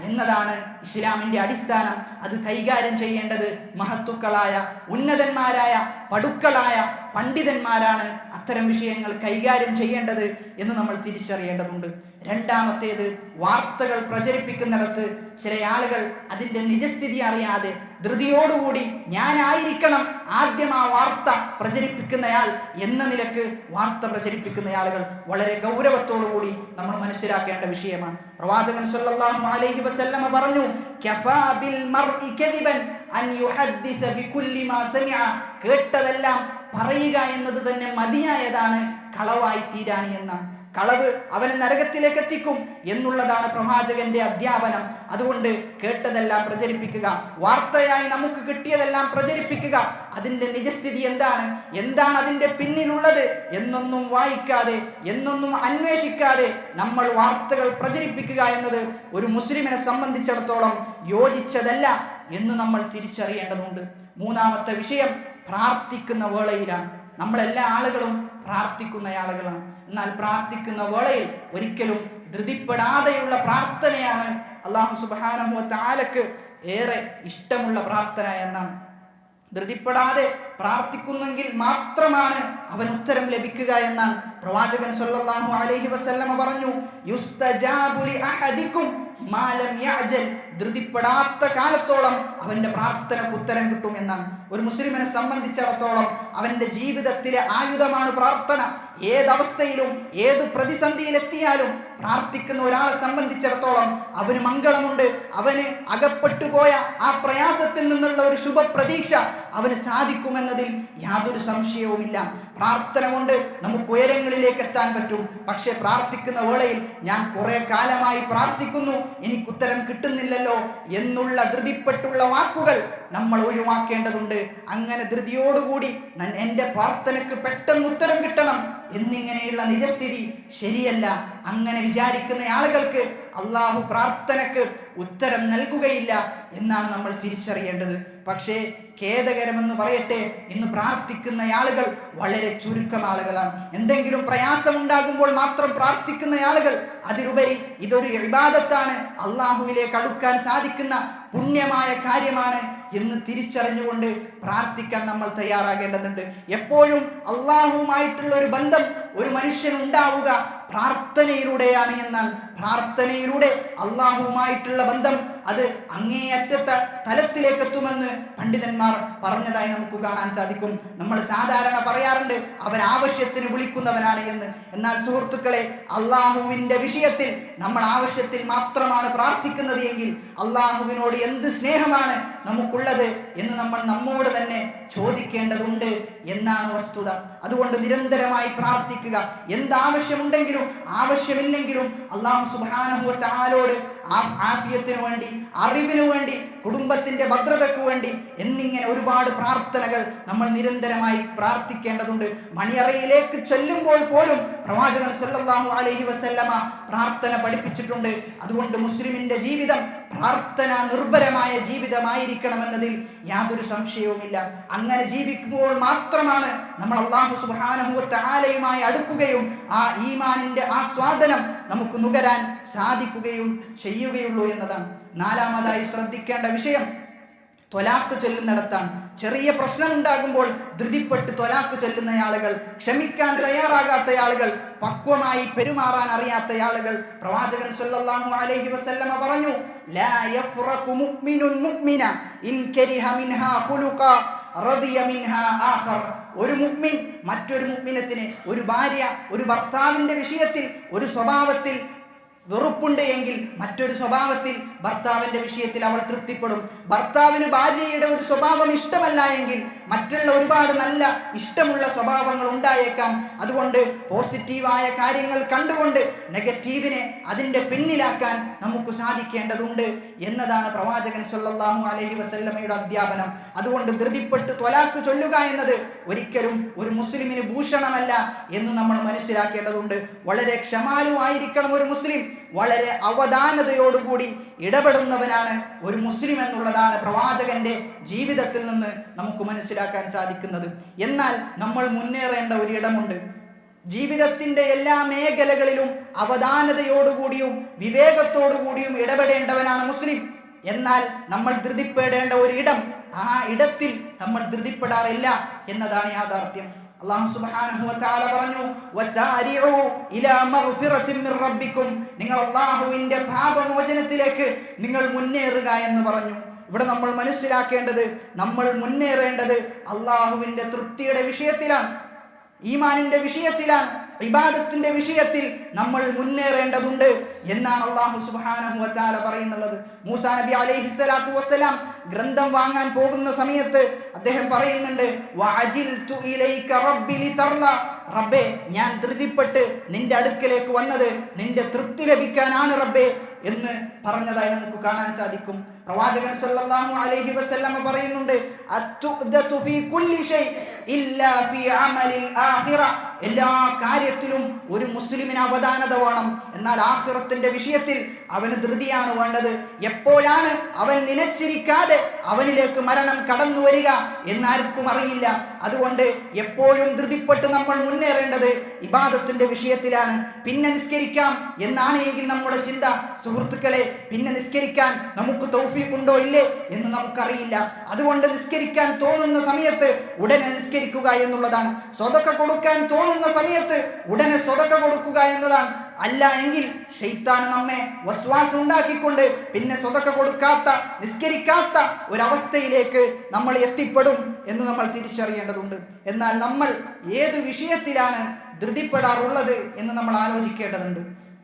എന്നതാണ് ഇസ്ലാമിൻ്റെ അടിസ്ഥാനം. അത് കൈകാര്യം ചെയ്യേണ്ടത് മഹത്തുക്കളായ ഉന്നതന്മാരായ പടുക്കളായ പണ്ഡിതന്മാരാണ് അത്തരം വിഷയങ്ങൾ കൈകാര്യം ചെയ്യേണ്ടത് എന്ന് നമ്മൾ തിരിച്ചറിയേണ്ടതുണ്ട്. രണ്ടാമത്തേത്, വാർത്തകൾ പ്രചരിപ്പിക്കുന്നിടത്ത് ചില ആളുകൾ അതിൻ്റെ നിജസ്ഥിതി അറിയാതെ ധൃതിയോടുകൂടി ഞാനായിരിക്കണം ആദ്യം ആ വാർത്ത പ്രചരിപ്പിക്കുന്നയാൾ എന്ന നിലക്ക് വാർത്ത പ്രചരിപ്പിക്കുന്ന ആളുകൾ വളരെ ഗൗരവത്തോടുകൂടി നമ്മൾ മനസ്സിലാക്കേണ്ട വിഷയമാണ്. പ്രവാചകൻ സല്ലല്ലാഹു അലൈഹി വസല്ലമ പറഞ്ഞു, കഫാ ബിൽ മർഇ കദിബൻ അൻ യുഹദ്ദിസ ബികുല്ലി മാ സമിഅ. കേട്ടതെല്ലാം പറയുക എന്നത് തന്നെ മതിയായതാണ് കളവായി തീരാൻ എന്നാണ്. കളവ് അവനെ നരകത്തിലേക്ക് എത്തിക്കും എന്നുള്ളതാണ് പ്രവാചകന്റെ അധ്യാപനം. അതുകൊണ്ട് കേട്ടതെല്ലാം പ്രചരിപ്പിക്കുക, വാർത്തയായി നമുക്ക് കിട്ടിയതെല്ലാം പ്രചരിപ്പിക്കുക. അതിൻ്റെ നിജസ്ഥിതി എന്താണ് അതിൻ്റെ പിന്നിലുള്ളത് എന്നൊന്നും വായിക്കാതെ എന്നൊന്നും അന്വേഷിക്കാതെ നമ്മൾ വാർത്തകൾ പ്രചരിപ്പിക്കുക എന്നത് ഒരു മുസ്ലിമിനെ സംബന്ധിച്ചിടത്തോളം യോജിച്ചതല്ല എന്ന് നമ്മൾ തിരിച്ചറിയേണ്ടതുണ്ട്. മൂന്നാമത്തെ വിഷയം, പ്രാർത്ഥിക്കുന്ന വേളയിലാണ്. നമ്മളെല്ലാ ആളുകളും പ്രാർത്ഥിക്കുന്ന ആളുകളാണ്. എന്നാൽ പ്രാർത്ഥിക്കുന്ന വേളയിൽ ഒരിക്കലും ധൃതിപ്പെടാതെയുള്ള പ്രാർത്ഥനയാണ് അല്ലാഹു സുബ്ഹാനഹു വ തആലക്ക് ഏറെ ഇഷ്ടമുള്ള പ്രാർത്ഥന എന്നാണ്. ധൃതിപ്പെടാതെ പ്രാർത്ഥിക്കുന്നെങ്കിൽ മാത്രമാണ് അവൻ ഉത്തരം ലഭിക്കുക എന്നാണ് പ്രവാചകൻ സല്ലല്ലാഹു അലൈഹി വസല്ലമ പറഞ്ഞു, യുസ്തജാബു ലി അഹദികും മാ ലം യഅജൽ. ധൃതിപ്പെടാത്ത കാലത്തോളം അവന്റെ പ്രാർത്ഥനക്ക് ഉത്തരം കിട്ടും എന്നാണ്. ഒരു മുസ്ലിമിനെ സംബന്ധിച്ചിടത്തോളം അവന്റെ ജീവിതത്തിലെ ആയുധമാണ് പ്രാർത്ഥന. ഏതവസ്ഥയിലും ഏത് പ്രതിസന്ധിയിലെത്തിയാലും പ്രാർത്ഥിക്കുന്ന ഒരാളെ സംബന്ധിച്ചിടത്തോളം അവന് മംഗളമുണ്ട്. അവന് അകപ്പെട്ടു പോയ ആ പ്രയാസത്തിൽ നിന്നുള്ള ഒരു ശുഭപ്രതീക്ഷ അവന് സാധിക്കുമെന്നതിൽ യാതൊരു സംശയവുമില്ല. പ്രാർത്ഥന കൊണ്ട് നമുക്ക് ഉയരങ്ങളിലേക്ക് എത്താൻ പറ്റും. പക്ഷെ പ്രാർത്ഥിക്കുന്ന വേളയിൽ ഞാൻ കുറെ കാലമായി പ്രാർത്ഥിക്കുന്നു, എനിക്ക് ഉത്തരം കിട്ടുന്നില്ലല്ലോ എന്നുള്ള ധൃതിപ്പെട്ടുള്ള വാക്കുകൾ നമ്മൾ ഒഴിവാക്കേണ്ടതുണ്ട്. അങ്ങനെ ധൃതിയോടുകൂടി എൻ്റെ പ്രാർത്ഥനയ്ക്ക് പെട്ടെന്ന് ഉത്തരം കിട്ടണം എന്നിങ്ങനെയുള്ള നിജസ്ഥിതി ശരിയല്ല. അങ്ങനെ വിചാരിക്കുന്ന ആളുകൾക്ക് അള്ളാഹു പ്രാർത്ഥനയ്ക്ക് ഉത്തരം നൽകുകയില്ല എന്നാണ് നമ്മൾ തിരിച്ചറിയേണ്ടത്. പക്ഷേ ഖേദകരമെന്ന് പറയട്ടെ, ഇന്ന് പ്രാർത്ഥിക്കുന്ന ആളുകൾ വളരെ ചുരുക്കം ആളുകളാണ്. എന്തെങ്കിലും പ്രയാസമുണ്ടാകുമ്പോൾ മാത്രം പ്രാർത്ഥിക്കുന്ന ആളുകൾ. അതിലുപരി ഇതൊരു ഇബാദത്താണ്, അള്ളാഹുവിലേക്ക് അടുക്കാൻ സാധിക്കുന്ന പുണ്യമായ കാര്യമാണ് എന്ന് തിരിച്ചറിഞ്ഞുകൊണ്ട് പ്രാർത്ഥിക്കാൻ നമ്മൾ തയ്യാറാകേണ്ടതുണ്ട്. എപ്പോഴും അള്ളാഹുവുമായിട്ടുള്ള ഒരു ബന്ധം ഒരു മനുഷ്യനുണ്ടാവുക പ്രാർത്ഥനയിലൂടെയാണ് എന്നാണ്. പ്രാർത്ഥനയിലൂടെ അള്ളാഹുവുമായിട്ടുള്ള ബന്ധം അത് അങ്ങേയറ്റത്തെ തലത്തിലേക്ക് എത്തുമെന്ന് പണ്ഡിതന്മാർ പറഞ്ഞതായി നമുക്ക് കാണാൻ സാധിക്കും. നമ്മൾ സാധാരണ പറയാറുണ്ട് അവൻ ആവശ്യത്തിന് വിളിക്കുന്നവനാണ് എന്ന്. എന്നാൽ സുഹൃത്തുക്കളെ, അള്ളാഹുവിൻ്റെ വിഷയത്തിൽ നമ്മൾ ആവശ്യത്തിൽ മാത്രമാണ് പ്രാർത്ഥിക്കുന്നത് എങ്കിൽ അള്ളാഹുവിനോട് എന്ത് സ്നേഹമാണ് നമുക്കുള്ളത് എന്ന് നമ്മൾ നമ്മോട് തന്നെ ചോദിക്കേണ്ടതുണ്ട് എന്നാണ് വസ്തുത. അതുകൊണ്ട് നിരന്തരമായി പ്രാർത്ഥിക്കുക. എന്താവശ്യമുണ്ടെങ്കിലും ആവശ്യമില്ലെങ്കിലും അല്ലാഹു സുബ്ഹാനഹു വ തആലയോട് ആഫിയത്തിനു വേണ്ടി, അറിവിനു വേണ്ടി, കുടുംബത്തിന്റെ ഭദ്രതയ്ക്ക് വേണ്ടി എന്നിങ്ങനെ ഒരുപാട് പ്രാർത്ഥനകൾ നമ്മൾ നിരന്തരമായി പ്രാർത്ഥിക്കേണ്ടതുണ്ട്. മണിയറയിലേക്ക് ചെല്ലുമ്പോൾ പോലും പ്രവാചകൻ സല്ലല്ലാഹു അലൈഹി വസല്ലമ പ്രാർത്ഥന പഠിപ്പിച്ചിട്ടുണ്ട്. അതുകൊണ്ട് മുസ്ലിമിന്റെ ജീവിതം പ്രാർത്ഥന നിർഭരമായ ജീവിതമായിരിക്കണമെന്നതിൽ യാതൊരു സംശയവുമില്ല. അങ്ങനെ ജീവിക്കുമ്പോൾ മാത്രമാണ് നമ്മൾ അല്ലാഹു സുബ്ഹാനഹു വ തആലയുമായി അടുക്കുകയും ആ ഈമാനിന്റെ ആസ്വാദനം നമുക്ക് നുകരാൻ സാധിക്കുകയും ചെയ്യുകയുള്ളൂ എന്നതാണ്. നാലാമതായി ശ്രദ്ധിക്കേണ്ട വിഷയം ത്വലാഖ് ചൊല്ലുന്നിടത്താണ്. ചെറിയ പ്രശ്നമുണ്ടാകുമ്പോൾ ധൃതിപ്പെട്ട് ത്വലാഖ് ചൊല്ലുന്ന ആളുകൾ, ക്ഷമിക്കാൻ തയ്യാറാകാത്ത ആളുകൾ, പക്വമായി പെരുമാറാൻ അറിയാത്ത ആളുകൾ. പ്രവാചകൻ സല്ലല്ലാഹു അലൈഹി വസല്ലമ പറഞ്ഞു, ലാ യഫ്റഖു മുഅ്മിനുൻ മുഅ്മിന ഇൻ കരിഹ മിൻഹാ ഖുലുഖ റദിയ മിൻഹാ ആഖർ. ഒരു മുഅ്മിൻ മറ്റൊരു മുഅ്മിനത്തിന്, ഒരു ഭാര്യ ഒരു ഭർത്താവിന്റെ വിഷയത്തിൽ ഒരു സ്വഭാവത്തിൽ വെറുപ്പുണ്ട് എങ്കിൽ മറ്റൊരു സ്വഭാവത്തിൽ ഭർത്താവിൻ്റെ വിഷയത്തിൽ അവൾ തൃപ്തിപ്പെടും. ഭർത്താവിന് ഭാര്യയുടെ ഒരു സ്വഭാവം ഇഷ്ടമല്ല എങ്കിൽ മറ്റുള്ള ഒരുപാട് നല്ല ഇഷ്ടമുള്ള സ്വഭാവങ്ങൾ ഉണ്ടായേക്കാം. അതുകൊണ്ട് പോസിറ്റീവായ കാര്യങ്ങൾ കണ്ടുകൊണ്ട് നെഗറ്റീവിനെ അതിൻ്റെ പിന്നിലാക്കാൻ നമുക്ക് സാധിക്കേണ്ടതുണ്ട് എന്നതാണ് പ്രവാചകൻ സല്ലല്ലാഹു അലൈഹി വസല്ലമയുടെ അധ്യാപനം. അതുകൊണ്ട് ധൃതിപ്പെട്ട് ത്വലാഖ് ചൊല്ലുക എന്നത് ഒരിക്കലും ഒരു മുസ്ലിമിന് ഭൂഷണമല്ല എന്ന് നമ്മൾ മനസ്സിലാക്കേണ്ടതുണ്ട്. വളരെ ക്ഷമാലുവായിരിക്കണം ഒരു മുസ്ലിം. വളരെ അവധാനതയോടുകൂടി ഇടപെടുന്നവനാണ് ഒരു മുസ്ലിം എന്നുള്ളതാണ് പ്രവാചകന്റെ ജീവിതത്തിൽ നിന്ന് നമുക്ക് മനസ്സിലാക്കാൻ സാധിക്കുന്നത്. എന്നാൽ നമ്മൾ മുന്നേറേണ്ട ഒരിടമുണ്ട്. ജീവിതത്തിന്റെ എല്ലാ മേഖലകളിലും അവധാനതയോടുകൂടിയും വിവേകത്തോടുകൂടിയും ഇടപെടേണ്ടവനാണ് മുസ്ലിം. എന്നാൽ നമ്മൾ ധൃതിപ്പെടേണ്ട ഒരു ഇടം, ആ ഇടത്തിൽ നമ്മൾ ധൃതിപ്പെടാറില്ല എന്നതാണ് യാഥാർത്ഥ്യം. അല്ലാഹു സുബ്ഹാനഹു വ തആല പറഞ്ഞു, വസാരിഉ ഇലാ മഗ്ഫിറത്തിൻ മിർ റബ്ബിക്കും, നിങ്ങൾ അല്ലാഹുവിന്റെ പാപമോചനത്തിലേക്ക് നിങ്ങൾ മുന്നേറുക എന്ന് പറഞ്ഞു. ഇവിടെ നമ്മൾ മനസ്സിലാക്കേണ്ടത്, നമ്മൾ മുന്നേറേണ്ടത് അല്ലാഹുവിന്റെ തൃപ്തിയുടെ വിഷയത്തിലാണ്, ഈമാനിന്റെ വിഷയത്തിലാണ്, ഇബാദത്തിന്റെ വിഷയത്തിൽ നമ്മൾ മുന്നേറേണ്ടതുണ്ട് എന്നാണ് അല്ലാഹു സുബ്ഹാനഹു വ തആല പറയുന്നുള്ളത്. മൂസാ നബി അലൈഹിസ്സലാത്തു വസ്സലാം ഗ്രന്ഥം വാങ്ങാൻ പോകുന്ന സമയത്ത് അദ്ദേഹം പറയുന്നുണ്ട്, വഅജിൽതു ഇലൈക റബ്ബി ലിതർല, റബ്ബേ ഞാൻ ധൃതിപ്പെട്ട് നിന്റെ അടുക്കലേക്ക് വന്നത് നിന്റെ തൃപ്തി ലഭിക്കാനാണ് റബ്ബേ എന്ന് പറഞ്ഞതായി നമുക്ക് കാണാൻ സാധിക്കും. പ്രവാചകൻ സല്ലല്ലാഹു അലൈഹി വസല്ലം പറയുന്നുണ്ട്, അത്തുദതു ഫീ കുല്ലി ഷൈ ഇല്ലാ ഫീ അമലിൽ ആഖിറ, എല്ലാ കാര്യത്തിലും ഒരു മുസ്ലിമിന് അവധാനത വേണം, എന്നാൽ ആഖിറത്തിന്റെ വിഷയത്തിൽ അവന് ധൃതിയാണ് വേണ്ടത്. എപ്പോഴാണ് അവൻ നനച്ചിരിക്കാതെ അവനിലേക്ക് മരണം കടന്നു വരിക എന്നാർക്കും അറിയില്ല. അതുകൊണ്ട് എപ്പോഴും ധൃതിപ്പെട്ട് നമ്മൾ മുന്നേറേണ്ടത് ഇബാദത്തിന്റെ വിഷയത്തിലാണ്. പിന്നെ നിസ്കരിക്കാം എന്നാണ് എങ്കിൽ നമ്മുടെ ചിന്ത, സുഹൃത്തുക്കളെ, പിന്നെ നിസ്കരിക്കാൻ നമുക്ക് തൗഫീഖുണ്ടോ ഇല്ലേ എന്ന് നമുക്കറിയില്ല. അതുകൊണ്ട് നിസ്കരിക്കാൻ തോന്നുന്ന സമയത്ത് ഉടനെ നിസ്കരിക്കുക എന്നുള്ളതാണ്. സ്വതക്ക കൊടുക്കാൻ തോന്നുന്ന സമയത്ത് ഉടനെ സ്വതക്ക കൊടുക്കുക എന്നതാണ്. അല്ല എങ്കിൽ ശൈത്താൻ നമ്മെ വസ്വാസം ഉണ്ടാക്കിക്കൊണ്ട് പിന്നെ സ്വതക്ക കൊടുക്കാത്ത, നിസ്കരിക്കാത്ത ഒരവസ്ഥയിലേക്ക് നമ്മൾ എത്തിപ്പെടും എന്ന് നമ്മൾ തിരിച്ചറിയേണ്ടതുണ്ട്. എന്നാൽ നമ്മൾ ഏത് വിഷയത്തിലാണ് ധൃതിപ്പെടാറുള്ളത് എന്ന് നമ്മൾ ആലോചിക്കേണ്ടതുണ്ട്.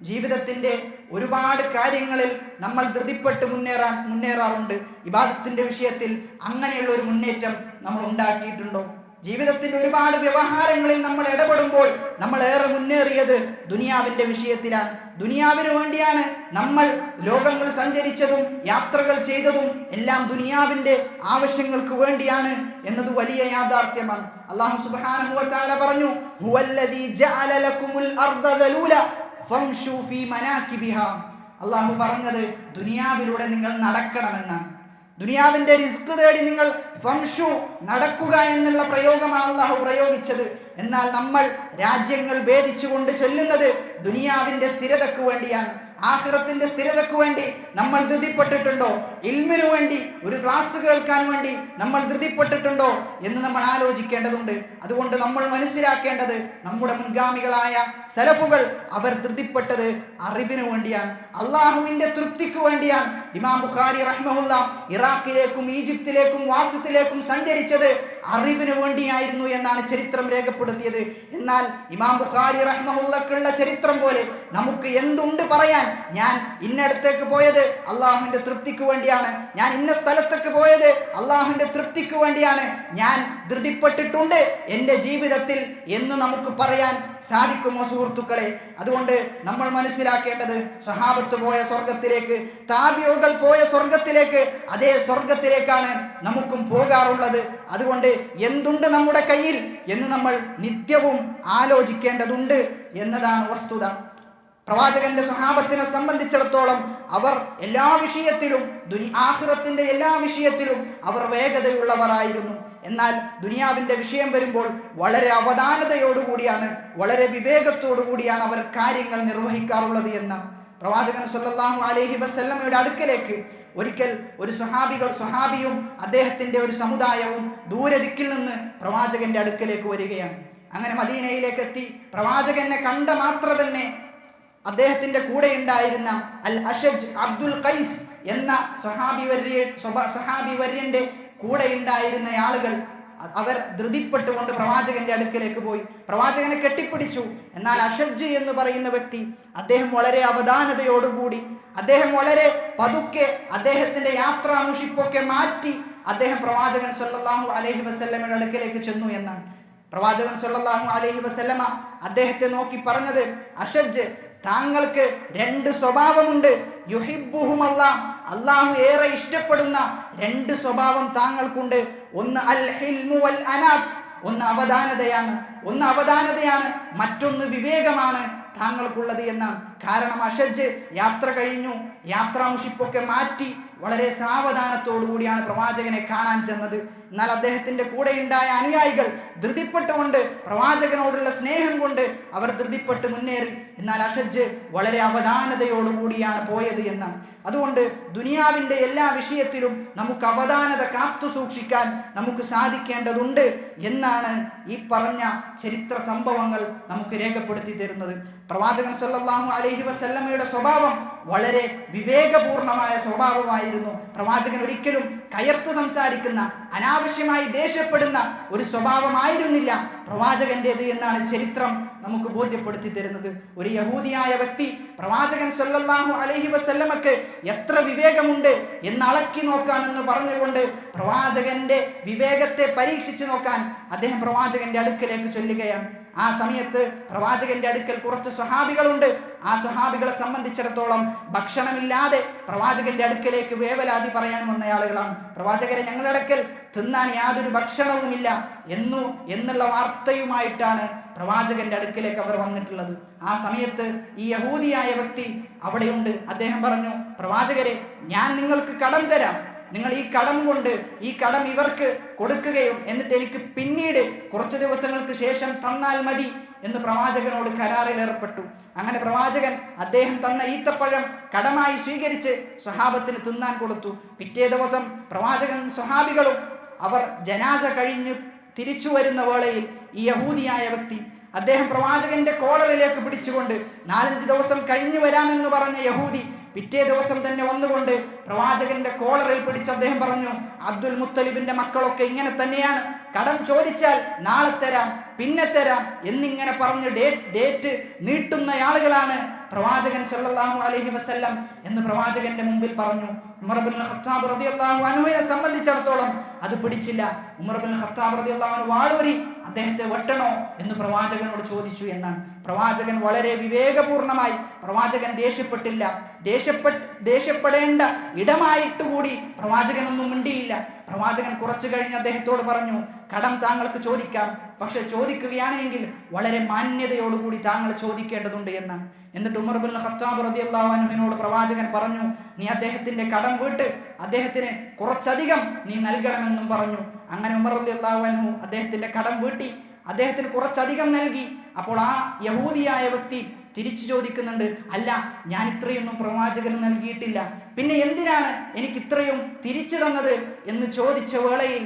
ജീവിതത്തിന്റെ ഒരുപാട് കാര്യങ്ങളിൽ നമ്മൾ ധൃതിപ്പെട്ട് മുന്നേറാറുണ്ട്. ഇബാദത്തിന്റെ വിഷയത്തിൽ അങ്ങനെയുള്ള ഒരു മുന്നേറ്റം നമ്മൾ ഉണ്ടാക്കിയിട്ടുണ്ടോ? ജീവിതത്തിന്റെ ഒരുപാട് വ്യവഹാരങ്ങളിൽ നമ്മൾ ഇടപെടുമ്പോൾ നമ്മൾ ഏറെ മുന്നേറിയത് ദുനിയാവിന്റെ വിഷയത്തിലാണ്. ദുനിയാവിന് വേണ്ടിയാണ് നമ്മൾ ലോകങ്ങൾ സഞ്ചരിച്ചതും യാത്രകൾ ചെയ്തതും എല്ലാം ദുനിയാവിന്റെ ആവശ്യങ്ങൾക്ക് വേണ്ടിയാണ് എന്നത് വലിയ യാഥാർത്ഥ്യമാണ്. അല്ലാഹു സുബ്ഹാനഹു വ തആല പറഞ്ഞു, ഹുവല്ലദീ ജഅല ലക്കുമുൽ അർദ ദലൂല ഫംശൂ ഫീ മനാകിബിഹാ. അല്ലാഹു പറഞ്ഞത് ദുനിയാവിലൂടെ നിങ്ങൾ നടക്കണമെന്നാണ്. ദുനിയാവിന്റെ റിസ്ക് തേടി നിങ്ങൾ ഫംശു, നടക്കുക എന്നുള്ള പ്രയോഗമാണ് അല്ലാഹു പ്രയോഗിച്ചത്. എന്നാൽ നമ്മൾ രാജ്യങ്ങൾ ഭേദിച്ചുകൊണ്ട് ചൊല്ലുന്നത് ദുനിയാവിന്റെ സ്ഥിരതയ്ക്ക് വേണ്ടിയാണ്, ആഖിറത്തിന്റെ സ്ഥിരതയ്ക്ക് വേണ്ടി നമ്മൾ ധൃതിപ്പെട്ടിട്ടുണ്ടോ? ഇൽമിനു വേണ്ടി, ഒരു ക്ലാസ് കേൾക്കാൻ വേണ്ടി നമ്മൾ ധൃതിപ്പെട്ടിട്ടുണ്ടോ എന്ന് നമ്മൾ ആലോചിക്കേണ്ടതുണ്ട്. അതുകൊണ്ട് നമ്മൾ മനസ്സിലാക്കേണ്ടത്, നമ്മുടെ മുൻഗാമികളായ സലഫുകൾ അവർ ധൃതിപ്പെട്ടത് അറിവിന് വേണ്ടിയാണ്, അള്ളാഹുവിന്റെ തൃപ്തിക്ക് വേണ്ടിയാണ്. ഇമാം ബുഖാരി റഹ്മഹുല്ല ഇറാഖിലേക്കും ഈജിപ്തിലേക്കും വാസത്തിലേക്കും സഞ്ചരിച്ചത് അറിവിന് വേണ്ടിയായിരുന്നു എന്നാണ് ചരിത്രം രേഖപ്പെടുത്തിയത്. എന്നാൽ ഇമാം ബുഖാരി റഹ്മഹുല്ലക്കുള്ള ചരിത്രം പോലെ നമുക്ക് എന്തുണ്ട് പറയാൻ? ഞാൻ ഇന്നടത്തേക്ക് പോയത് അള്ളാഹുവിന്റെ തൃപ്തിക്ക് വേണ്ടിയാണ്, ഞാൻ ഇന്ന സ്ഥലത്തേക്ക് പോയത് അള്ളാഹുവിന്റെ തൃപ്തിക്ക് വേണ്ടിയാണ്, ഞാൻ ധൃതിപ്പെട്ടിട്ടുണ്ട് എൻ്റെ ജീവിതത്തിൽ എന്ന് നമുക്ക് പറയാൻ സാധിക്കുമോ സുഹൃത്തുക്കളെ? അതുകൊണ്ട് നമ്മൾ മനസ്സിലാക്കേണ്ടത്, സഹാബത്ത് പോയ സ്വർഗത്തിലേക്ക്, താബിഉകൾ പോയ സ്വർഗത്തിലേക്ക്, അതേ സ്വർഗത്തിലേക്കാണ് നമുക്കും പോകാറുള്ളത്. അതുകൊണ്ട് എന്തുണ്ട് നമ്മുടെ കയ്യിൽ എന്ന് നമ്മൾ നിത്യവും ആലോചിക്കേണ്ടതുണ്ട് എന്നതാണ് വസ്തുത. പ്രവാചകന്റെ സ്വഹാബത്തിനെ സംബന്ധിച്ചിടത്തോളം അവർ എല്ലാ വിഷയത്തിലും, ആഖിറത്തിന്റെ എല്ലാ വിഷയത്തിലും അവർ വേഗതയുള്ളവരായിരുന്നു. എന്നാൽ ദുനിയാവിന്റെ വിഷയം വരുമ്പോൾ വളരെ അവധാനതയോടുകൂടിയാണ്, വളരെ വിവേകത്തോടുകൂടിയാണ് അവർ കാര്യങ്ങൾ നിർവഹിക്കാറുള്ളത് എന്ന് പ്രവാചകൻ സല്ലല്ലാഹു അലൈഹി വസല്ലമയുടെ അടുക്കലേക്ക് ഒരിക്കൽ ഒരു സ്വഹാബിയും അദ്ദേഹത്തിന്റെ ഒരു സമുദായവും ദൂരദിക്കിൽ നിന്ന് പ്രവാചകന്റെ അടുക്കലേക്ക് വരികയാണ്. അങ്ങനെ മദീനയിലേക്ക് എത്തി. പ്രവാചകനെ കണ്ട മാത്ര തന്നെ അദ്ദേഹത്തിന്റെ കൂടെ ഉണ്ടായിരുന്ന അൽ അഷജ് അബ്ദുൽ ഖൈസ് എന്ന സ്വഹാബി വര്യന്റെ കൂടെ ഉണ്ടായിരുന്ന ആളുകൾ അവർ ധൃതിപ്പെട്ടുകൊണ്ട് പ്രവാചകന്റെ അടുക്കലേക്ക് പോയി. പ്രവാചകനെ കെട്ടിപ്പിടിച്ചു. എന്നാൽ അഷജ് എന്ന് പറയുന്ന വ്യക്തി, അദ്ദേഹം വളരെ അവധാനതയോടുകൂടി, അദ്ദേഹം വളരെ പതുക്കെ അദ്ദേഹത്തിന്റെ യാത്രാമുഷിപ്പൊക്കെ മാറ്റി അദ്ദേഹം പ്രവാചകൻ സല്ലല്ലാഹു അലൈഹി വസല്ലമയുടെ അടുക്കലേക്ക് ചെന്നു എന്നാണ്. പ്രവാചകൻ സല്ലല്ലാഹു അലൈഹി വസല്ലമ അദ്ദേഹത്തെ നോക്കി പറഞ്ഞത്, അഷജ്, താങ്കൾക്ക് രണ്ട് സ്വഭാവമുണ്ട്. യുഹിബ്ബുഹുമല്ലാഹ്, അല്ലാഹു ഏറെ ഇഷ്ടപ്പെടുന്ന രണ്ട് സ്വഭാവം താങ്കൾക്കുണ്ട്. ഒന്ന് അൽ ഹിൽമു വൽ അനാത്ത്, ഒന്ന് അവധാനതയാണ്, മറ്റൊന്ന് വിവേകമാണ് താങ്കൾക്കുള്ളത് എന്നാണ്. കാരണം അഷജ് യാത്ര കഴിഞ്ഞു, യാത്രാമുഷിപ്പൊക്കെ മാറ്റി വളരെ സാവധാനത്തോടു കൂടിയാണ് പ്രവാചകനെ കാണാൻ ചെന്നത്. എന്നാൽ അദ്ദേഹത്തിന്റെ കൂടെ ഉണ്ടായ അനുയായികൾ ധൃതിപ്പെട്ടുകൊണ്ട്, പ്രവാചകനോടുള്ള സ്നേഹം കൊണ്ട് അവർ ധൃതിപ്പെട്ട് മുന്നേറി. എന്നാൽ അഷജ് വളരെ അവധാനതയോടുകൂടിയാണ് പോയത് എന്നാണ്. അതുകൊണ്ട് ദുനിയാവിൻ്റെ എല്ലാ വിഷയത്തിലും നമുക്ക് അവധാനത കാത്തു സൂക്ഷിക്കാൻ നമുക്ക് സാധിക്കേണ്ടതുണ്ട് എന്നാണ് ഈ പറഞ്ഞ ചരിത്ര സംഭവങ്ങൾ നമുക്ക് രേഖപ്പെടുത്തി തരുന്നത്. പ്രവാചകൻ സല്ലല്ലാഹു അലൈഹി വസല്ലമയുടെ സ്വഭാവം വളരെ വിവേകപൂർണമായ സ്വഭാവമായിരുന്നു. പ്രവാചകൻ ഒരിക്കലും കയർത്ത് സംസാരിക്കുന്ന, അനാവശ്യമായി ദേഷ്യപ്പെടുന്ന ഒരു സ്വഭാവമായിരുന്നില്ല പ്രവാചകൻ്റേത് എന്നാണ് ചരിത്രം നമുക്ക് ബോധ്യപ്പെടുത്തി തരുന്നത്. ഒരു യഹൂദിയായ വ്യക്തി പ്രവാചകൻ സല്ലല്ലാഹു അലൈഹി വസല്ലമക്ക് എത്ര വിവേകമുണ്ട് എന്ന് അളക്കി നോക്കാമെന്ന് പറഞ്ഞുകൊണ്ട് പ്രവാചകന്റെ വിവേകത്തെ പരീക്ഷിച്ചു നോക്കാൻ അദ്ദേഹം പ്രവാചകന്റെ അടുക്കലേക്ക് ചൊല്ലുകയാണ്. ആ സമയത്ത് പ്രവാചകന്റെ അടുക്കൽ കുറച്ച് സ്വഹാബികളുണ്ട്. ആ സ്വഹാബികളെ സംബന്ധിച്ചിടത്തോളം ഭക്ഷണമില്ലാതെ പ്രവാചകന്റെ അടുക്കലേക്ക് വേവലാതി പറയാൻ വന്ന ആളുകളാണ്. പ്രവാചകരെ, ഞങ്ങളുടെ അടുക്കൽ തിന്നാൻ യാതൊരു ഭക്ഷണവുമില്ല എന്നുള്ള വാർത്തയുമായിട്ടാണ് പ്രവാചകന്റെ അടുക്കലേക്ക് അവർ വന്നിട്ടുള്ളത്. ആ സമയത്ത് ഈ യഹൂദിയായ വ്യക്തി അവിടെയുണ്ട്. അദ്ദേഹം പറഞ്ഞു, പ്രവാചകരെ, ഞാൻ നിങ്ങൾക്ക് കടം തരാം. നിങ്ങൾ ഈ കടം കൊണ്ട് ഈ കടം ഇവർക്ക് കൊടുക്കുകയും എന്നിട്ട് എനിക്ക് പിന്നീട് കുറച്ചു ദിവസങ്ങൾക്ക് ശേഷം തന്നാൽ മതി എന്ന് പ്രവാചകനോട് കരാറിൽ ഏർപ്പെട്ടു. അങ്ങനെ പ്രവാചകൻ അദ്ദേഹം തന്ന ഈത്തപ്പഴം കടമായി സ്വീകരിച്ച് സ്വഹാബത്തിന് തിന്നാൻ കൊടുത്തു. പിറ്റേ ദിവസം പ്രവാചകൻ സ്വഹാബികളും അവർ ജനാസ കഴിഞ്ഞ് തിരിച്ചു വരുന്ന വേളയിൽ ഈ യഹൂദിയായ വ്യക്തി അദ്ദേഹം പ്രവാചകന്റെ കോളറിലേക്ക് പിടിച്ചുകൊണ്ട് 4-5 ദിവസം കഴിഞ്ഞു വരാമെന്ന് പറഞ്ഞ യഹൂദി പിറ്റേ ദിവസം തന്നെ വന്നുകൊണ്ട് പ്രവാചകന്റെ കോളറിൽ പിടിച്ച് അദ്ദേഹം പറഞ്ഞു, അബ്ദുൽ മുത്തലിബിന്റെ മക്കളൊക്കെ ഇങ്ങനെ തന്നെയാണ്. കടം ചോദിച്ചാൽ നാളെ തരാം, പിന്നെ തരാം എന്നിങ്ങനെ പറഞ്ഞ് ഡേറ്റ് നീട്ടുന്ന ആളുകളാണ് പ്രവാചകൻ സല്ലല്ലാഹു അലൈഹി വസല്ലം എന്ന് പ്രവാചകന്റെ മുമ്പിൽ പറഞ്ഞു. ഉമർ ഇബ്നുൽ ഖത്താബ് റളിയല്ലാഹു അൻഹുവിനെ സംബന്ധിച്ചിടത്തോളം അത് പിടിച്ചില്ല. ഉമർ ഇബ്നുൽ ഖത്താബ് റളിയല്ലാഹു അൻഹു വാളൂരി അദ്ദേഹത്തെ വെട്ടണോ എന്ന് പ്രവാചകനോട് ചോദിച്ചു എന്നാണ്. പ്രവാചകൻ വളരെ വിവേകപൂർണമായി, പ്രവാചകൻ ദേഷ്യപ്പെട്ടില്ല. ദേഷ്യപ്പെടേണ്ട ഇടമായിട്ടുകൂടി പ്രവാചകനൊന്നും മിണ്ടിയില്ല. പ്രവാചകൻ കുറച്ചു കഴിഞ്ഞ് അദ്ദേഹത്തോട് പറഞ്ഞു, കടം താങ്കൾക്ക് ചോദിക്കാം, പക്ഷെ ചോദിക്കുകയാണെങ്കിൽ വളരെ മാന്യതയോടുകൂടി താങ്കൾ ചോദിക്കേണ്ടതുണ്ട് എന്നാണ്. എന്നിട്ട് ഉമർ ഇബ്നുൽ ഖത്താബ് റളിയല്ലാഹു അൻഹുവിനോട് പ്രവാചകൻ പറഞ്ഞു, നീ അദ്ദേഹത്തിന്റെ കടം വീട്ട് അദ്ദേഹത്തിന് കുറച്ചധികം നീ നൽകണമെന്നും പറഞ്ഞു. അങ്ങനെ ഉമർ റളിയല്ലാഹു അൻഹു അദ്ദേഹത്തിന്റെ കടം വീട്ടി അദ്ദേഹത്തിന് കുറച്ചധികം നൽകി. അപ്പോൾ ആ യഹൂദിയായ വ്യക്തി തിരിച്ചു ചോദിക്കുന്നുണ്ട്, അല്ല, ഞാൻ ഇത്രയൊന്നും പ്രവാചകന് നൽകിയിട്ടില്ല, പിന്നെ എന്തിനാണ് എനിക്ക് ഇത്രയും തിരിച്ചു തന്നത് എന്ന് ചോദിച്ച വേളയിൽ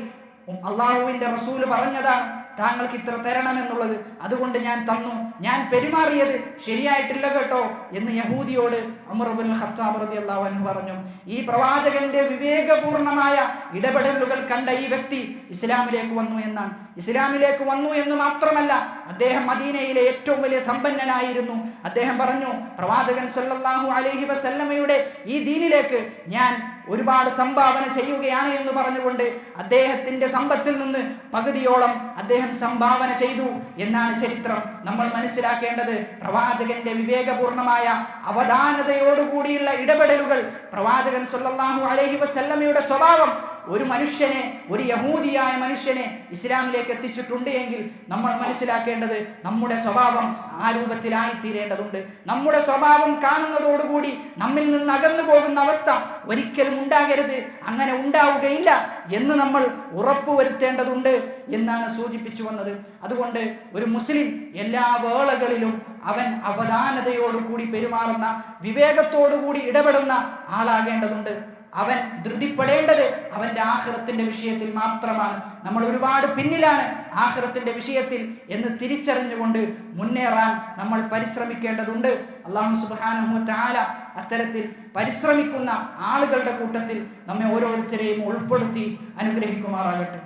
അള്ളാഹുവിന്റെ റസൂല് പറഞ്ഞതാണ് താങ്കൾക്ക് ഇത്ര തരണമെന്നുള്ളത്, അതുകൊണ്ട് ഞാൻ തന്നു, ഞാൻ പെരുമാറിയത് ശരിയായിട്ടില്ല കേട്ടോ എന്ന് യഹൂദിയോട് ഉമർ ഇബ്നുൽ ഖത്താബ് റളിയല്ലാഹു അൻഹു പറഞ്ഞു. ഈ പ്രവാചകന്റെ വിവേകപൂർണമായ ഇടപെടലുകൾ കണ്ട ഈ വ്യക്തി ഇസ്ലാമിലേക്ക് വന്നു എന്നാണ്. ഇസ്ലാമിലേക്ക് വന്നു എന്ന് മാത്രമല്ല, അദ്ദേഹം മദീനയിലെ ഏറ്റവും വലിയ സമ്പന്നനായിരുന്നു. അദ്ദേഹം പറഞ്ഞു, പ്രവാചകൻ സല്ലല്ലാഹു അലൈഹി വസല്ലമയുടെ ഈ ദീനിലേക്ക് ഞാൻ ഒരുപാട് സംഭാവന ചെയ്യുകയാണ് എന്ന് പറഞ്ഞുകൊണ്ട് അദ്ദേഹത്തിന്റെ സമ്പത്തിൽ നിന്ന് പകുതിയോളം അദ്ദേഹം സംഭാവന ചെയ്തു എന്നാണ് ചരിത്രം. നമ്മൾ മനസ്സിലാക്കേണ്ടത് പ്രവാചകന്റെ വിവേകപൂർണമായ അവധാനതയോടുകൂടിയുള്ള ഇടപെടലുകൾ, പ്രവാചകൻ സല്ലല്ലാഹു അലൈഹി വസല്ലമയുടെ സ്വഭാവം ഒരു മനുഷ്യനെ, ഒരു യഹൂദിയായ മനുഷ്യനെ ഇസ്ലാമിലേക്ക് എത്തിച്ചിട്ടുണ്ട് എങ്കിൽ നമ്മൾ മനസ്സിലാക്കേണ്ടത് നമ്മുടെ സ്വഭാവം ആ രൂപത്തിലായി തീരേണ്ടതുണ്ട്. നമ്മുടെ സ്വഭാവം കാണുന്നതോടുകൂടി നമ്മിൽ നിന്ന് അകന്നു പോകുന്ന അവസ്ഥ ഒരിക്കലും ഉണ്ടാകരുത്. അങ്ങനെ ഉണ്ടാവുകയില്ല എന്ന് നമ്മൾ ഉറപ്പുവരുത്തേണ്ടതുണ്ട് എന്നാണ് സൂചിപ്പിച്ചു വന്നത്. അതുകൊണ്ട് ഒരു മുസ്ലിം എല്ലാ വേളകളിലും അവൻ അവധാനതയോടുകൂടി പെരുമാറുന്ന, വിവേകത്തോടുകൂടി ഇടപെടുന്ന ആളാകേണ്ടതുണ്ട്. അവൻ ധൃതിപ്പെടേണ്ടത് അവന്റെ ആഖിറത്തിന്റെ വിഷയത്തിൽ മാത്രമാണ്. നമ്മൾ ഒരുപാട് പിന്നിലാണ് ആഖിറത്തിന്റെ വിഷയത്തിൽ എന്ന് തിരിച്ചറിഞ്ഞുകൊണ്ട് മുന്നേറാൻ നമ്മൾ പരിശ്രമിക്കേണ്ടതുണ്ട്. അല്ലാഹു സുബ്ഹാനഹു വ തആല അത്തരത്തിൽ പരിശ്രമിക്കുന്ന ആളുകളുടെ കൂട്ടത്തിൽ നമ്മെ ഓരോരുത്തരെയും ഉൾപ്പെടുത്തി അനുഗ്രഹിക്കുമാറാകട്ടെ.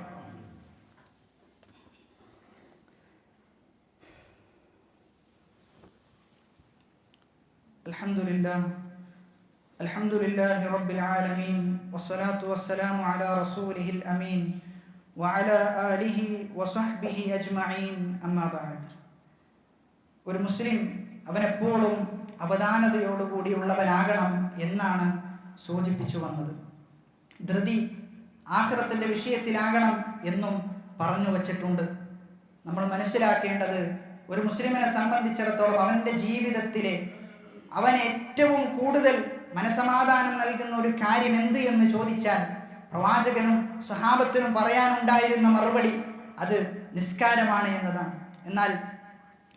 അൽഹംദുലില്ലാഹി റബ്ബിൽ ആലമീൻ വസ്സലാത്തു വസ്സലാമു അലാ റസൂലിഹിൽ അമീൻ വഅലാ ആലിഹി വസഹ്ബിഹി അജ്മഈൻ അമ്മാ ബഅദ്. ഒരു മുസ്ലിം അവനെപ്പോഴും അവധാനതയോടുകൂടിയുള്ളവനാകണം എന്നാണ് സൂചിപ്പിച്ചു വന്നത്. ധൃതി ആഖിറത്തിന്റെ വിഷയത്തിലാകണം എന്നും പറഞ്ഞു വച്ചിട്ടുണ്ട്. നമ്മൾ മനസ്സിലാക്കേണ്ടത് ഒരു മുസ്ലിമിനെ സംബന്ധിച്ചിടത്തോളം അവൻ്റെ ജീവിതത്തിലെ അവന് ഏറ്റവും കൂടുതൽ മനസമാധാനം നൽകുന്ന ഒരു കാര്യം എന്ത് എന്ന് ചോദിച്ചാൽ പ്രവാചകനും സ്വഹാബത്തിനും പറയാനുണ്ടായിരുന്ന മറുപടി അത് നിസ്കാരമാണ് എന്നതാണ്. എന്നാൽ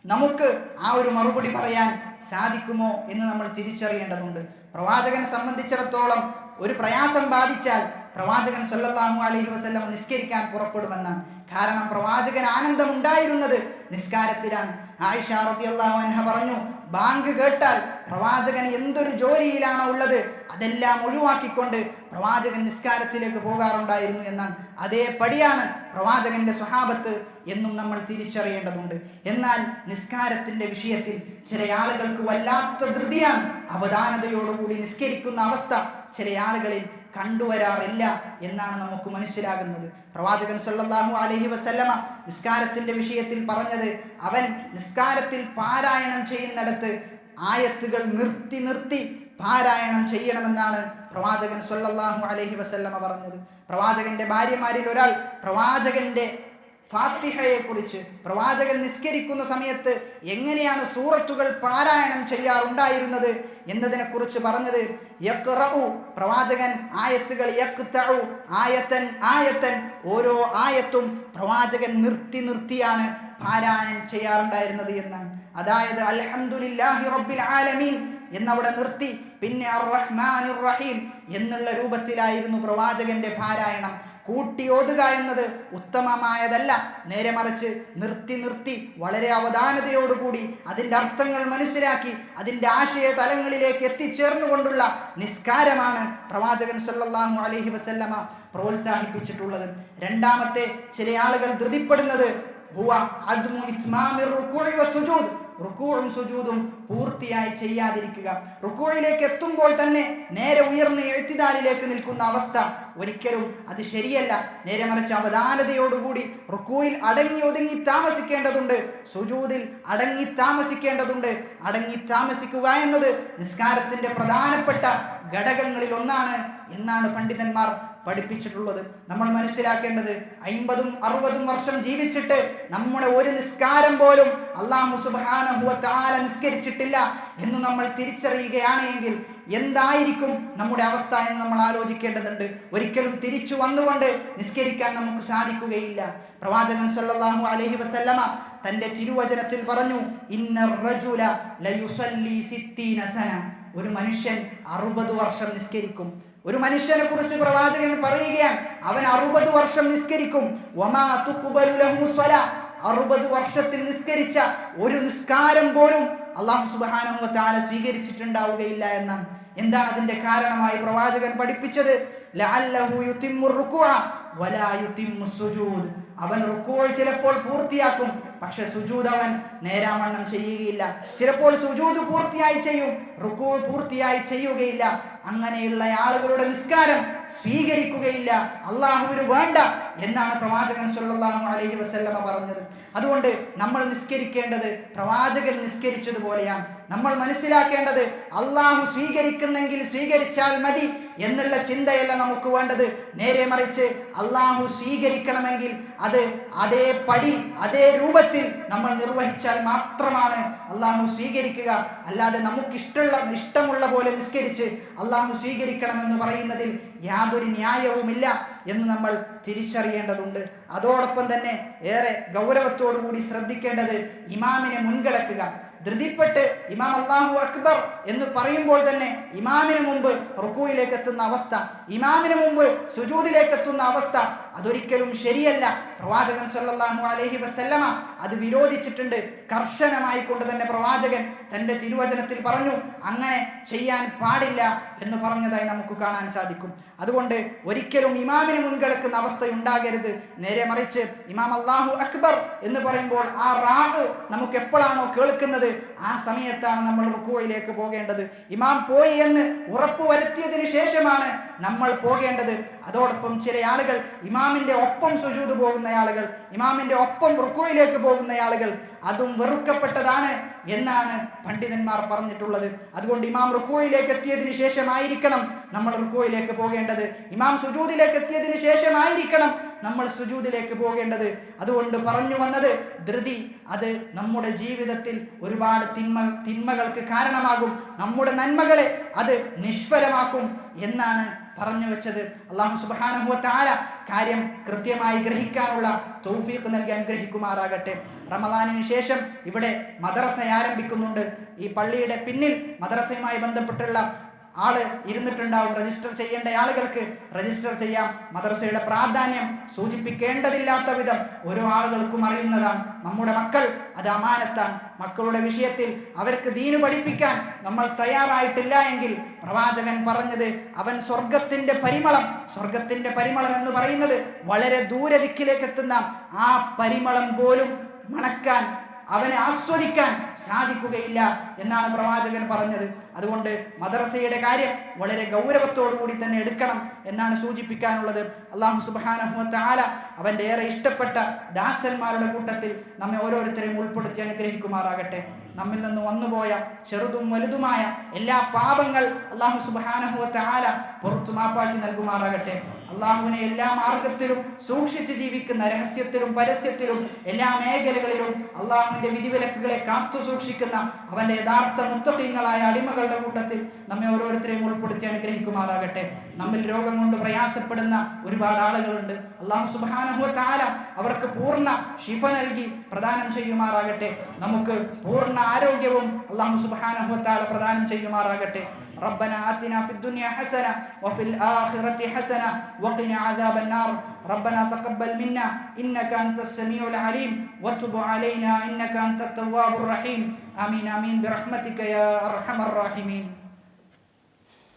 നമുക്ക് ആ ഒരു മറുപടി പറയാൻ സാധിക്കുമോ എന്ന് നമ്മൾ തിരിച്ചറിയേണ്ടതുണ്ട്. പ്രവാചകനെ സംബന്ധിച്ചിടത്തോളം ഒരു പ്രയാസം ബാധിച്ചാൽ പ്രവാചകൻ സല്ലല്ലാഹു അലൈഹി വസല്ലം നിസ്കരിക്കാൻ പുറപ്പെടുമെന്നാണ്. കാരണം പ്രവാചകൻ ആനന്ദമുണ്ടായിരുന്നത് നിസ്കാരത്തിലാണ്. ആയിഷ റളിയല്ലാഹു അൻഹ പറഞ്ഞു, ബാങ്ക് കേട്ടാൽ പ്രവാചകൻ എന്തൊരു ജോലിയിലാണോ ഉള്ളത് അതെല്ലാം ഒഴിവാക്കിക്കൊണ്ട് പ്രവാചകൻ നിസ്കാരത്തിലേക്ക് പോകാറുണ്ടായിരുന്നു എന്നാണ്. അതേ പടിയാണ് പ്രവാചകന്റെ സ്വഹാബത്ത് എന്നും നമ്മൾ തിരിച്ചറിയേണ്ടതുണ്ട്. എന്നാൽ നിസ്കാരത്തിന്റെ വിഷയത്തിൽ ചില ആളുകൾക്ക് വല്ലാത്ത ധൃതിയാണ്. അവധാനതയോടുകൂടി നിസ്കരിക്കുന്ന അവസ്ഥ ചില ആളുകളിൽ കണ്ടുവരാറില്ല എന്നാണ് നമുക്ക് മനസ്സിലാകുന്നത്. പ്രവാചകൻ സല്ലല്ലാഹു അലൈഹി വസല്ലമ നിസ്കാരത്തിന്റെ വിഷയത്തിൽ പറഞ്ഞത്, അവൻ നിസ്കാരത്തിൽ പാരായണം ചെയ്യുന്നിടത്ത് ആയത്തുകൾ നിർത്തി നിർത്തി പാരായണം ചെയ്യണമെന്നാണ് പ്രവാചകൻ സല്ലല്ലാഹു അലൈഹി വസല്ലമ പറഞ്ഞത്. പ്രവാചകന്റെ ഭാര്യമാരിൽ ഒരാൾ പ്രവാചകന്റെ ഫാത്തിഹയെ കുറിച്ച്, പ്രവാചകൻ നിസ്കരിക്കുന്ന സമയത്ത് എങ്ങനെയാണ് സൂറത്തുകൾ പാരായണം ചെയ്യാറുണ്ടായിരുന്നത് എന്നതിനെ കുറിച്ച് പറഞ്ഞത്, യഖ്റഉ, പ്രവാചകൻ ആയത്തുകൾ യഖ്തഉ ആയത്തൻ ആയത്തൻ, ഓരോ ആയത്തും പ്രവാചകൻ നിർത്തി നിർത്തിയാണ് പാരായണം ചെയ്യാറുണ്ടായിരുന്നത് എന്നാണ്. അതായത് അൽഹംദുലില്ലാഹി റബ്ബിൽ ആലമീൻ എന്നവിടെ നിർത്തി പിന്നെ അർ റഹ്മാനിർ റഹീം എന്നുള്ള രൂപത്തിലായിരുന്നു പ്രവാചകന്റെ പാരായണം. കൂട്ടി ഓതുക എന്നത് ഉത്തമമായതല്ല. നേരെ മറിച്ച് നിർത്തി നിർത്തി വളരെ അവധാനതയോടുകൂടി അതിൻ്റെ അർത്ഥങ്ങൾ മനസ്സിലാക്കി അതിൻ്റെ ആശയ തലങ്ങളിലേക്ക് എത്തിച്ചേർന്നുകൊണ്ടുള്ള നിസ്കാരമാണ് പ്രവാചകൻ സല്ലല്ലാഹു അലൈഹി വസല്ലമ പ്രോത്സാഹിപ്പിച്ചിട്ടുള്ളത്. രണ്ടാമത്തെ ചില ആളുകൾ ധൃതിപ്പെടുന്നത് ഹുവ അദ്മു ഇത്മാമിർ റുകൂഇ വസുജൂദ്, റുകൂഉം സുജൂദും പൂർത്തിയായി ചെയ്യാതിരിക്കുക. റുകൂഇലേക്ക് എത്തുമ്പോൾ തന്നെ നേരെ ഉയർന്ന് ഇഅ്തിദാലിലേക്ക് നിൽക്കുന്ന അവസ്ഥ ഒരിക്കലും അത് ശരിയല്ല. നേരെ മറിച്ച് അവധാനതയോടുകൂടി റുകൂഇൽ അടങ്ങി ഒതുങ്ങി താമസിക്കേണ്ടതുണ്ട്, സുജൂദിൽ അടങ്ങി താമസിക്കേണ്ടതുണ്ട്. അടങ്ങി താമസിക്കുക എന്നത് നിസ്കാരത്തിന്റെ പ്രധാനപ്പെട്ട ഘടകങ്ങളിൽ ഒന്നാണ് എന്നാണ് പണ്ഡിതന്മാർ പഠിപ്പിച്ചിട്ടുള്ളത്. നമ്മൾ മനസ്സിലാക്കേണ്ടത് 50-60 വർഷം ജീവിച്ചിട്ട് നമ്മുടെ ഒരു നിസ്കാരം പോലും അല്ലാഹു സുബ്ഹാനഹു വ തആല നിസ്കരിച്ചിട്ടില്ല എന്ന് നമ്മൾ തിരിച്ചറിയുകയാണ് എങ്കിൽ എന്തായിരിക്കും നമ്മുടെ അവസ്ഥ എന്ന് നമ്മൾ ആലോചിക്കേണ്ടതുണ്ട്. ഒരിക്കലും തിരിച്ചു വന്നുകൊണ്ട് നിസ്കരിക്കാൻ നമുക്ക് സാധിക്കുകയില്ല. പ്രവാചകൻ സല്ലല്ലാഹു അലൈഹി വസല്ലമ തന്റെ തിരുവചനത്തിൽ പറഞ്ഞു, ഇന്നർ റജുല ലയുസല്ലി 60 സന, ഒരു മനുഷ്യൻ 60 വർഷം നിസ്കരിക്കും. ഒരു മനുഷ്യനെ കുറിച്ച് പ്രവാചകൻ പറയുകയാണ്, അവൻ 60 വർഷം നിസ്കരിക്കും. വമാ തുഖ്ബലു ലഹു സ്വലാ, 60 വർഷത്തിൽ നിസ്കരിച്ച ഒരു നിസ്കാരം പോലും അല്ലാഹു സുബ്ഹാനഹു വ തആല സ്വീകരിച്ചിട്ടുണ്ടാവുകയില്ല എന്നാണ്. എന്താണ് അതിന്റെ കാരണമായി പ്രവാചകൻ പഠിപ്പിച്ചത്? ലഅല്ലഹു യുതിമ്മു റുകൂഅ വലാ യുതിമ്മു സുജൂദ്, അവൻ റുകൂഅ് ചിലപ്പോൾ പൂർത്തിയാക്കും, പക്ഷെ സുജൂദ് അവൻ നേരാവണ്ണം ചെയ്യുകയില്ല. ചിലപ്പോൾ സുജൂദ് പൂർത്തിയായി ചെയ്യും, റുകൂഅ് പൂർത്തിയായി ചെയ്യുകയില്ല. അങ്ങനെയുള്ള ആളുകളുടെ നിസ്കാരം സ്വീകരിക്കുകയില്ല, അള്ളാഹുവിന് വേണ്ട എന്നാണ് പ്രവാചകൻ സല്ലല്ലാഹു അലൈഹി വസല്ലമ പറഞ്ഞത്. അതുകൊണ്ട് നമ്മൾ നിസ്കരിക്കേണ്ടത് പ്രവാചകൻ നിസ്കരിച്ചതുപോലെയാണ്. നമ്മൾ മനസ്സിലാക്കേണ്ടത് അള്ളാഹു സ്വീകരിക്കുന്നെങ്കിൽ സ്വീകരിച്ചാൽ മതി എന്നുള്ള ചിന്തയല്ല നമുക്ക് വേണ്ടത്. നേരെ മറിച്ച് അള്ളാഹു സ്വീകരിക്കണമെങ്കിൽ അത് അതേ പടി അതേ രൂപത്തിൽ നമ്മൾ നിർവഹിച്ചാൽ മാത്രമാണ് അള്ളാഹു സ്വീകരിക്കുക. അല്ലാതെ നമുക്ക് ഇഷ്ടമുള്ള പോലെ നിസ്കരിച്ച് അള്ളാഹു സ്വീകരിക്കണമെന്ന് പറയുന്നതിൽ യാതൊരു ന്യായവുമില്ല എന്ന് നമ്മൾ തിരിച്ചറിയേണ്ടതുണ്ട്. അതോടൊപ്പം തന്നെ ഏറെ ഗൗരവത്തോടു കൂടി ശ്രദ്ധിക്കേണ്ടത് ഇമാമിനെ മുൻകടക്കുക. ധൃതിപ്പെട്ട് ഇമാം അല്ലാഹു അക്ബർ എന്ന് പറയുമ്പോൾ തന്നെ ഇമാമിന് മുമ്പ് റുക്കൂയിലേക്ക് എത്തുന്ന അവസ്ഥ, ഇമാമിന് മുമ്പ് സുജൂദിലേക്ക് എത്തുന്ന അവസ്ഥ, അതൊരിക്കലും ശരിയല്ല. പ്രവാചകൻ സല്ലല്ലാഹു അലൈഹി വസല്ലമ അത് വിരോധിച്ചിട്ടുണ്ട്. കർശനമായി കൊണ്ട് തന്നെ പ്രവാചകൻ തൻ്റെ തിരുവചനത്തിൽ പറഞ്ഞു, അങ്ങനെ ചെയ്യാൻ പാടില്ല എന്ന് പറഞ്ഞതായി നമുക്ക് കാണാൻ സാധിക്കും. അതുകൊണ്ട് ഒരിക്കലും ഇമാമിന് മുൻകടക്കുന്ന അവസ്ഥ ഉണ്ടാകരുത്. നേരെ മറിച്ച് ഇമാം അല്ലാഹു അക്ബർ എന്ന് പറയുമ്പോൾ ആ റാഹ് നമുക്ക് എപ്പോഴാണോ കേൾക്കുന്നത് ആ സമയത്താണ് നമ്മൾ റുക്കൂയിലേക്ക് പോകേണ്ടത്. ഇമാം പോയി എന്ന് ഉറപ്പ് വരുത്തിയതിനു ശേഷമാണ് നമ്മൾ പോകേണ്ടത്. അതോടൊപ്പം ചില ആളുകൾ ഇമാമിന്റെ ഒപ്പം സുജൂദ് പോകുന്ന ആളുകൾ, ഇമാമിന്റെ ഒപ്പം റുക്കൂയിലേക്ക് പോകുന്ന ആളുകൾ, അതും വെറുക്കപ്പെട്ടതാണ് എന്നാണ് പണ്ഡിതന്മാർ പറഞ്ഞിട്ടുള്ളത്. അതുകൊണ്ട് ഇമാം റുക്കൂയിലേക്ക് എത്തിയതിനു ശേഷമായിരിക്കണം നമ്മൾ റുക്കൂയിലേക്ക് പോകേണ്ടത്. ഇമാം സുജൂദിലേക്ക് എത്തിയതിനു ശേഷമായിരിക്കണം നമ്മൾ സുജൂദിലേക്ക് പോകേണ്ടത്. അതുകൊണ്ട് പറഞ്ഞു വന്നത്, ധൃതി അത് നമ്മുടെ ജീവിതത്തിൽ ഒരുപാട് തിന്മകൾക്ക് കാരണമാകും, നമ്മുടെ നന്മകളെ അത് നിഷ്ഫലമാക്കും എന്നാണ് പറഞ്ഞു വെച്ചത്. അല്ലാഹു സുബ്ഹാനഹു വ തആല കാര്യം കൃത്യമായി ഗ്രഹിക്കാനുള്ള തൗഫീഖ് നൽകി അനുഗ്രഹിക്കുമാറാകട്ടെ. റമദാനിന് ശേഷം ഇവിടെ മദ്രസ ആരംഭിക്കുന്നുണ്ട്. ഈ പള്ളിയുടെ പിന്നിൽ മദ്രസയുമായി ബന്ധപ്പെട്ടുള്ള ആള് ഇരുന്നിട്ടുണ്ടാവും. രജിസ്റ്റർ ചെയ്യേണ്ട ആളുകൾക്ക് രജിസ്റ്റർ ചെയ്യാം. മദ്രസയുടെ പ്രാധാന്യം സൂചിപ്പിക്കേണ്ടതില്ലാത്ത വിധം ഓരോ ആളുകൾക്കും അറിയുന്നതാണ്. നമ്മുടെ മക്കൾ അത് അമാനത്താണ്. മക്കളുടെ വിഷയത്തിൽ അവർക്ക് ദീന് പഠിപ്പിക്കാൻ നമ്മൾ തയ്യാറായിട്ടില്ല എങ്കിൽ പ്രവാചകൻ പറഞ്ഞത്, അവൻ സ്വർഗത്തിന്റെ പരിമളം എന്ന് പറയുന്നത് വളരെ ദൂരദിക്കിലേക്ക് എത്തുന്ന ആ പരിമളം പോലും മണക്കാൻ, അവനെ ആസ്വദിക്കാൻ സാധിക്കുകയില്ല എന്നാണ് പ്രവാചകൻ പറഞ്ഞത്. അതുകൊണ്ട് മദ്രസയുടെ കാര്യം വളരെ ഗൗരവത്തോടു കൂടി തന്നെ എടുക്കണം എന്നാണ് സൂചിപ്പിക്കാനുള്ളത്. അല്ലാഹു സുബ്ഹാനഹു വ തആല അവൻ്റെ ഏറെ ഇഷ്ടപ്പെട്ട ദാസന്മാരുടെ കൂട്ടത്തിൽ നമ്മെ ഓരോരുത്തരെയും ഉൾപ്പെടുത്തി അനുഗ്രഹിക്കുമാറാകട്ടെ. നമ്മിൽ നിന്ന് വന്നുപോയ ചെറുതും വലുതുമായ എല്ലാ പാപങ്ങൾ അല്ലാഹു സുബ്ഹാനഹു വ തആല പുറത്തു മാപ്പാക്കി നൽകുമാറാകട്ടെ. അള്ളാഹുവിനെ എല്ലാ മാർഗത്തിലും സൂക്ഷിച്ച് ജീവിക്കുന്ന, രഹസ്യത്തിലും പരസ്യത്തിലും എല്ലാ മേഖലകളിലും അള്ളാഹുവിന്റെ വിധിവിലക്കുകളെ കാത്തു സൂക്ഷിക്കുന്ന അവന്റെ യഥാർത്ഥ മുത്തഖീങ്ങളായ അടിമകളുടെ കൂട്ടത്തിൽ നമ്മെ ഓരോരുത്തരെയും ഉൾപ്പെടുത്തി അനുഗ്രഹിക്കുമാറാകട്ടെ. നമ്മിൽ രോഗം കൊണ്ട് പ്രയാസപ്പെടുന്ന ഒരുപാട് ആളുകളുണ്ട്. അല്ലാഹു സുബ്ഹാനഹു വ തആല അവർക്ക് പൂർണ്ണ ശിഫ നൽകി പ്രദാനം ചെയ്യുമാറാകട്ടെ. നമുക്ക് പൂർണ്ണ ആരോഗ്യവും അല്ലാഹു സുബ്ഹാനഹു വ തആല പ്രദാനം ചെയ്യുമാറാകട്ടെ. ربنا آتنا في الدنيا حسنة وفي الآخرة حسنة وقنا عذاب النار. ربنا تقبل منا إنك أنت السميع العليم وتب علينا إنك أنت التواب الرحيم. آمين آمين برحمتك يا أرحم الراحمين.